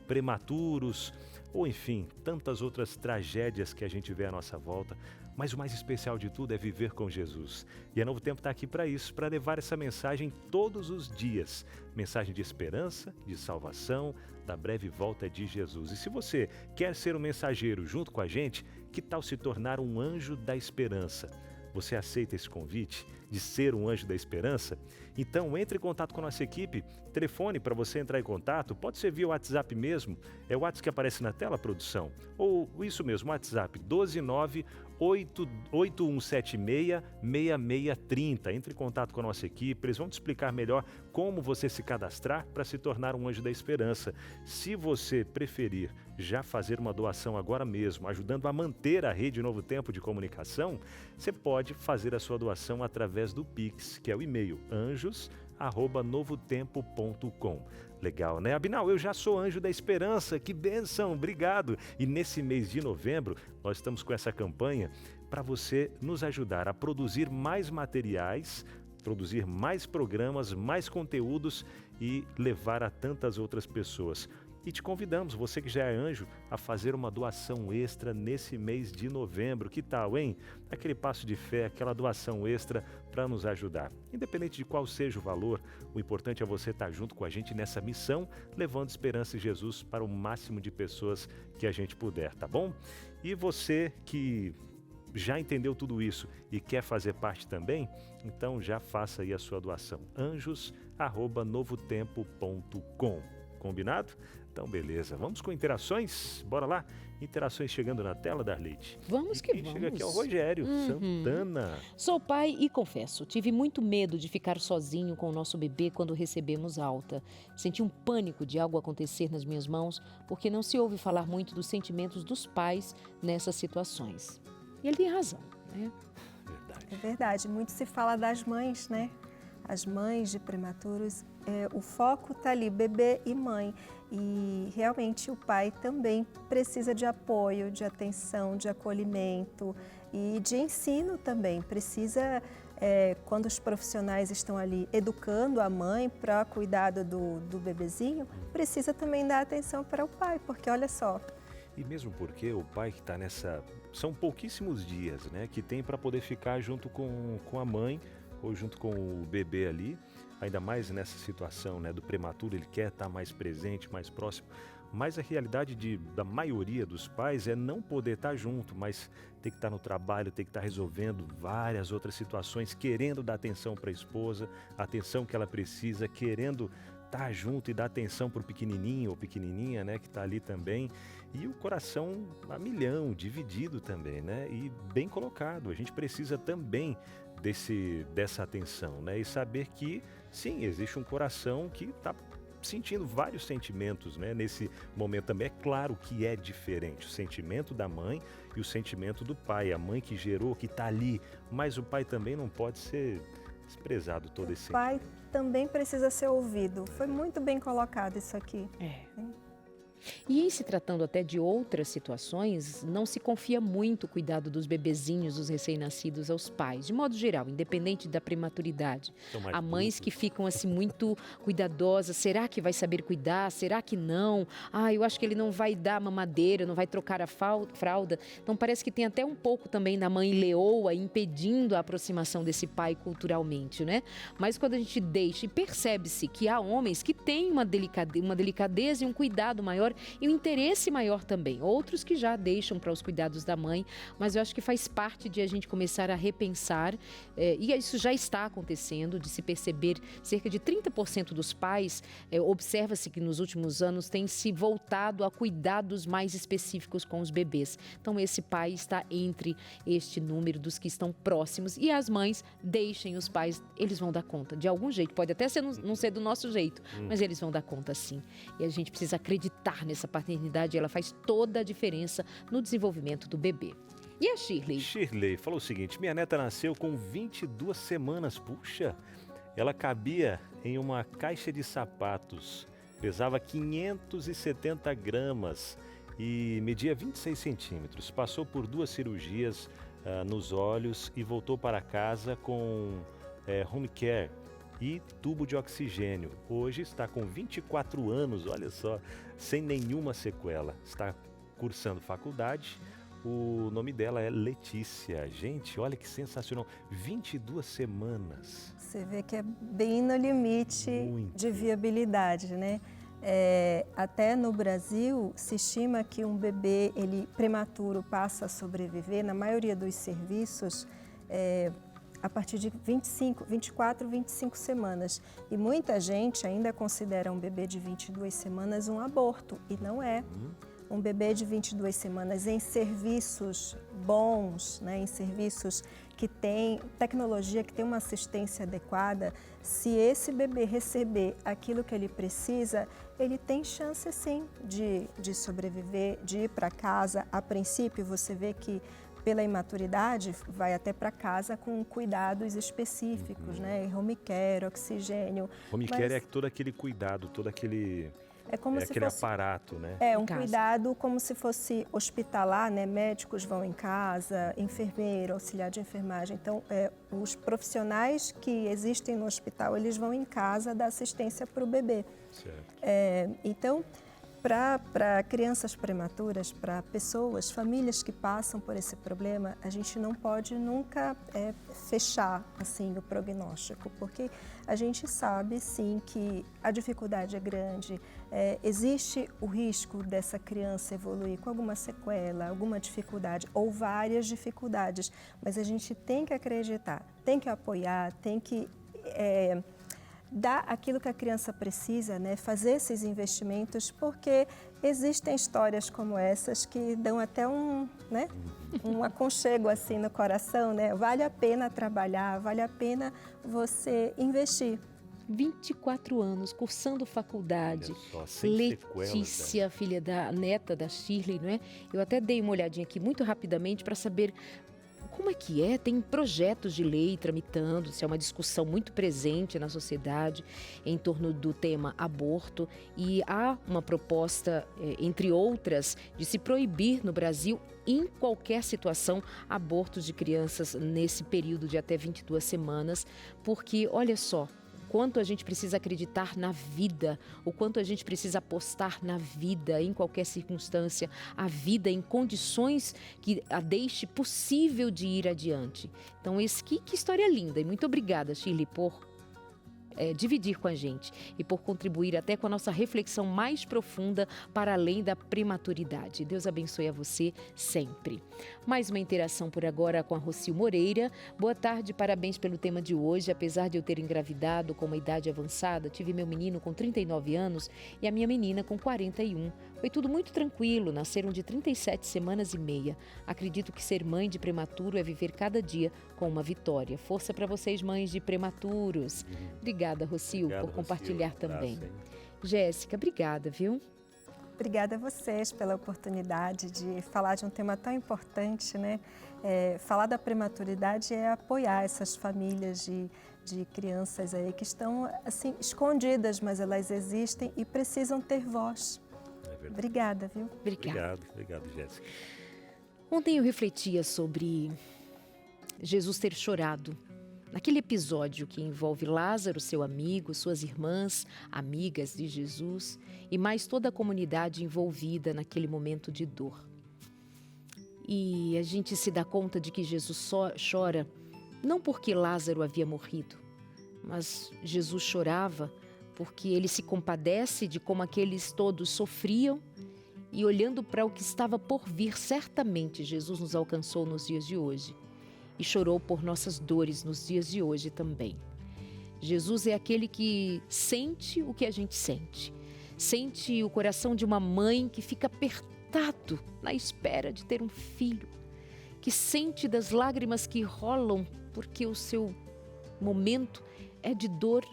prematuros, ou enfim, tantas outras tragédias que a gente vê à nossa volta. Mas o mais especial de tudo é viver com Jesus. E a Novo Tempo está aqui para isso, para levar essa mensagem todos os dias. Mensagem de esperança, de salvação, da breve volta de Jesus. E se você quer ser um mensageiro junto com a gente, que tal se tornar um anjo da esperança? Você aceita esse convite de ser um anjo da esperança? Então entre em contato com a nossa equipe. Telefone para você entrar em contato, pode ser via WhatsApp mesmo. É o WhatsApp que aparece na tela, produção? Ou isso mesmo, WhatsApp 12981766630. Entre em contato com a nossa equipe, eles vão te explicar melhor como você se cadastrar para se tornar um anjo da esperança. Se você preferir já fazer uma doação agora mesmo, ajudando a manter a rede Novo Tempo de Comunicação, você pode fazer a sua doação através do Pix, que é o e-mail anjos@novotempo.com. Legal, né? Abinal, eu já sou anjo da esperança, que bênção, obrigado! E nesse mês de novembro, nós estamos com essa campanha para você nos ajudar a produzir mais materiais, produzir mais programas, mais conteúdos e levar a tantas outras pessoas. E te convidamos, você que já é anjo, a fazer uma doação extra nesse mês de novembro. Que tal, hein? Aquele passo de fé, aquela doação extra para nos ajudar. Independente de qual seja o valor, o importante é você estar junto com a gente nessa missão, levando esperança em Jesus para o máximo de pessoas que a gente puder, tá bom? E você que já entendeu tudo isso e quer fazer parte também, então já faça aí a sua doação. anjos@novotempo.com. Combinado? Então, beleza. Vamos com interações? Bora lá? Interações chegando na tela, Darlete.
Vamos que vamos.
Chega aqui é o Rogério Santana.
Sou pai e confesso, tive muito medo de ficar sozinho com o nosso bebê quando recebemos alta. Senti um pânico de algo acontecer nas minhas mãos, porque não se ouve falar muito dos sentimentos dos pais nessas situações. E ele tem razão, né?
Verdade.
É verdade. Muito se fala das mães, né? As mães de prematuros, o foco está ali, bebê e mãe. E realmente o pai também precisa de apoio, de atenção, de acolhimento e de ensino também. Precisa, quando os profissionais estão ali educando a mãe para cuidado do bebezinho, precisa também dar atenção para o pai, porque olha só.
E mesmo porque o pai que está nessa... São pouquíssimos dias, né? Que tem para poder ficar junto com a mãe ou junto com o bebê ali, ainda mais nessa situação, né, do prematuro, ele quer estar mais presente, mais próximo, mas a realidade da maioria dos pais é não poder estar junto, mas tem que estar no trabalho, tem que estar resolvendo várias outras situações, querendo dar atenção para a esposa, a atenção que ela precisa, querendo estar junto e dar atenção para o pequenininho ou pequenininha, né, que está ali também, e o coração a milhão, dividido também, né, e bem colocado. A gente precisa também dessa atenção, né? E saber que, sim, existe um coração que está sentindo vários sentimentos, né? Nesse momento também. É claro que é diferente o sentimento da mãe e o sentimento do pai. A mãe que gerou, que está ali, mas o pai também não pode ser desprezado todo esse sentimento.
O pai também precisa ser ouvido. Foi muito bem colocado isso aqui.
E em se tratando até de outras situações, não se confia muito o cuidado dos bebezinhos, dos recém-nascidos aos pais, de modo geral, independente da prematuridade. Há mães que ficam assim muito cuidadosas, será que vai saber cuidar? Será que não? Eu acho que ele não vai dar mamadeira, não vai trocar a fralda. Então parece que tem até um pouco também da mãe leoa impedindo a aproximação desse pai culturalmente, né? Mas quando a gente deixa e percebe-se que há homens que têm uma delicadeza e um cuidado maior e um interesse maior também. Outros que já deixam para os cuidados da mãe, mas eu acho que faz parte de a gente começar a repensar, e isso já está acontecendo, de se perceber cerca de 30% dos pais, observa-se que nos últimos anos tem se voltado a cuidados mais específicos com os bebês. Então esse pai está entre este número dos que estão próximos, e as mães deixem os pais, eles vão dar conta de algum jeito, pode até não ser do nosso jeito, mas eles vão dar conta sim. E a gente precisa acreditar nessa paternidade, ela faz toda a diferença no desenvolvimento do bebê. E a Shirley?
Shirley falou o seguinte: minha neta nasceu com 22 semanas. Puxa, ela cabia em uma caixa de sapatos, pesava 570 gramas e media 26 centímetros. Passou por 2 cirurgias, nos olhos e voltou para casa com home care e tubo de oxigênio. Hoje está com 24 anos, olha só, sem nenhuma sequela. Está cursando faculdade. O nome dela é Letícia. Gente, olha que sensacional. 22 semanas.
Você vê que é bem no limite de viabilidade, né? Até no Brasil, se estima que um bebê prematuro passa a sobreviver, na maioria dos serviços, a partir de 24, 25 semanas. E muita gente ainda considera um bebê de 22 semanas um aborto, e não é. Um bebê de 22 semanas em serviços bons, né, em serviços que têm tecnologia, que tem uma assistência adequada, se esse bebê receber aquilo que ele precisa, ele tem chance sim de sobreviver, de ir para casa. A princípio, você vê que pela imaturidade vai até para casa com cuidados específicos, né, home care, oxigênio.
Home care é todo aquele cuidado, todo aquele...
É como se
aquele
fosse,
aparato, né?
um cuidado como se fosse hospitalar, né? Médicos vão em casa, enfermeiro, auxiliar de enfermagem. Então, os profissionais que existem no hospital, eles vão em casa dar assistência para o bebê.
Certo.
Então, para crianças prematuras, para pessoas, famílias que passam por esse problema, a gente não pode nunca fechar assim o prognóstico, porque a gente sabe sim que a dificuldade é grande, existe o risco dessa criança evoluir com alguma sequela, alguma dificuldade ou várias dificuldades, mas a gente tem que acreditar, tem que apoiar, tem que dar aquilo que a criança precisa, né? Fazer esses investimentos, porque existem histórias como essas que dão até um aconchego assim no coração, né? Vale a pena trabalhar, vale a pena você investir.
24 anos, cursando faculdade.
Só, sem
Letícia, filha da neta da Shirley, não é? Eu até dei uma olhadinha aqui muito rapidamente para saber como é que é. Tem projetos de lei tramitando, isso é uma discussão muito presente na sociedade em torno do tema aborto, e há uma proposta, entre outras, de se proibir no Brasil, em qualquer situação, abortos de crianças nesse período de até 22 semanas, porque, olha só, quanto a gente precisa acreditar na vida, o quanto a gente precisa apostar na vida em qualquer circunstância, a vida em condições que a deixe possível de ir adiante. Então, que história linda, e muito obrigada, Shirley, por dividir com a gente e por contribuir até com a nossa reflexão mais profunda para além da prematuridade. Deus abençoe a você sempre. Mais uma interação por agora com a Rocio Moreira. Boa tarde, parabéns pelo tema de hoje. Apesar de eu ter engravidado com uma idade avançada, tive meu menino com 39 anos e a minha menina com 41. Foi tudo muito tranquilo, nasceram de 37 semanas e meia. Acredito que ser mãe de prematuro é viver cada dia com uma vitória. Força para vocês, mães de prematuros. Obrigada, Rocio, por compartilhar também. Jéssica, obrigada, viu?
Obrigada a vocês pela oportunidade de falar de um tema tão importante, né? Falar da prematuridade é apoiar essas famílias de crianças aí que estão assim escondidas, mas elas existem e precisam ter voz. Obrigada, viu?
Obrigado, Jéssica.
Ontem eu refletia sobre Jesus ter chorado. Naquele episódio que envolve Lázaro, seu amigo, suas irmãs, amigas de Jesus e mais toda a comunidade envolvida naquele momento de dor. E a gente se dá conta de que Jesus só chora não porque Lázaro havia morrido, mas Jesus chorava porque ele se compadece de como aqueles todos sofriam e olhando para o que estava por vir, certamente Jesus nos alcançou nos dias de hoje. E chorou por nossas dores nos dias de hoje também. Jesus é aquele que sente o que a gente sente. Sente o coração de uma mãe que fica apertado na espera de ter um filho. Que sente das lágrimas que rolam porque o seu momento é de dor,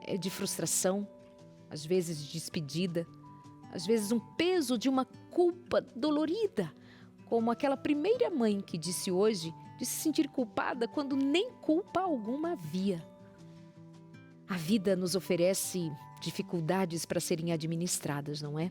é de frustração, às vezes de despedida, às vezes um peso de uma culpa dolorida, como aquela primeira mãe que disse hoje de se sentir culpada quando nem culpa alguma havia. A vida nos oferece dificuldades para serem administradas, não é?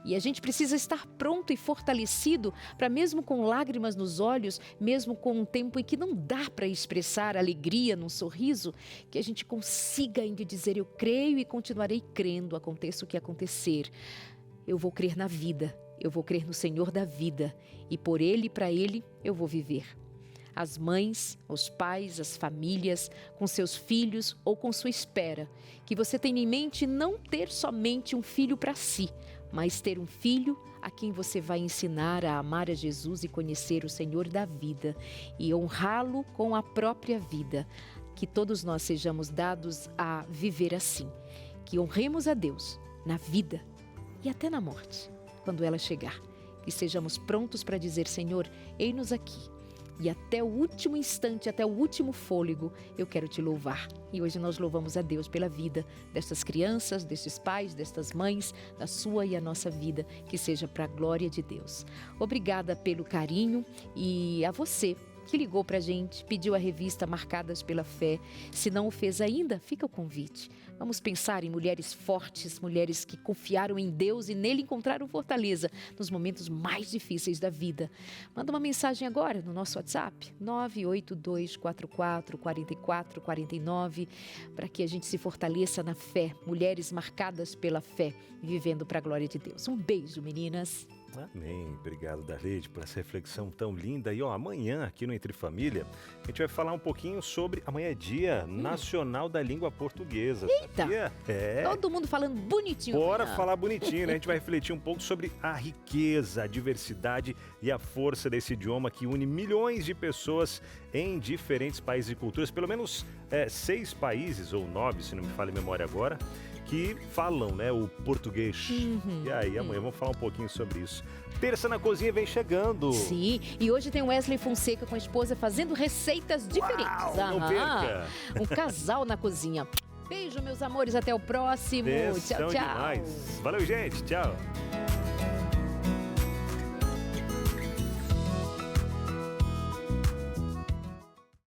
E a gente precisa estar pronto e fortalecido para, mesmo com lágrimas nos olhos, mesmo com um tempo em que não dá para expressar alegria num sorriso, que a gente consiga ainda dizer: eu creio e continuarei crendo, aconteça o que acontecer. Eu vou crer na vida, eu vou crer no Senhor da vida e por Ele e para Ele eu vou viver. As mães, os pais, as famílias, com seus filhos ou com sua espera, que você tenha em mente não ter somente um filho para si, mas ter um filho a quem você vai ensinar a amar a Jesus e conhecer o Senhor da vida e honrá-lo com a própria vida. Que todos nós sejamos dados a viver assim, que honremos a Deus na vida e até na morte, quando ela chegar. Que sejamos prontos para dizer: Senhor, eis-nos aqui. E até o último instante, até o último fôlego, eu quero te louvar. E hoje nós louvamos a Deus pela vida destas crianças, destes pais, destas mães, da sua e a nossa vida, que seja para a glória de Deus. Obrigada pelo carinho e a você que ligou para a gente, pediu a revista Marcadas pela Fé. Se não o fez ainda, fica o convite. Vamos pensar em mulheres fortes, mulheres que confiaram em Deus e nele encontraram fortaleza nos momentos mais difíceis da vida. Manda uma mensagem agora no nosso WhatsApp, 982444449, para que a gente se fortaleça na fé. Mulheres marcadas pela fé, vivendo para a glória de Deus. Um beijo, meninas.
Amém. Obrigado, Darleide, por essa reflexão tão linda. E amanhã, aqui no Entre Família, a gente vai falar um pouquinho sobre... Amanhã é Dia Nacional da Língua Portuguesa.
Eita!
Sabia?
Todo mundo falando bonitinho.
Bora falar bonitinho, né? A gente vai refletir um pouco sobre a riqueza, a diversidade e a força desse idioma que une milhões de pessoas em diferentes países e culturas. Pelo menos 6 países, ou 9, se não me falha a memória agora, que falam, né, o português. E aí, amanhã vamos falar um pouquinho sobre isso. Terça na Cozinha vem chegando.
Sim, e hoje tem o Wesley Fonseca com a esposa fazendo receitas diferentes.
Não perca!
Um casal na cozinha. Beijo, meus amores, até o próximo.
Atenção
Tchau, tchau.
demais. Valeu, gente. Tchau.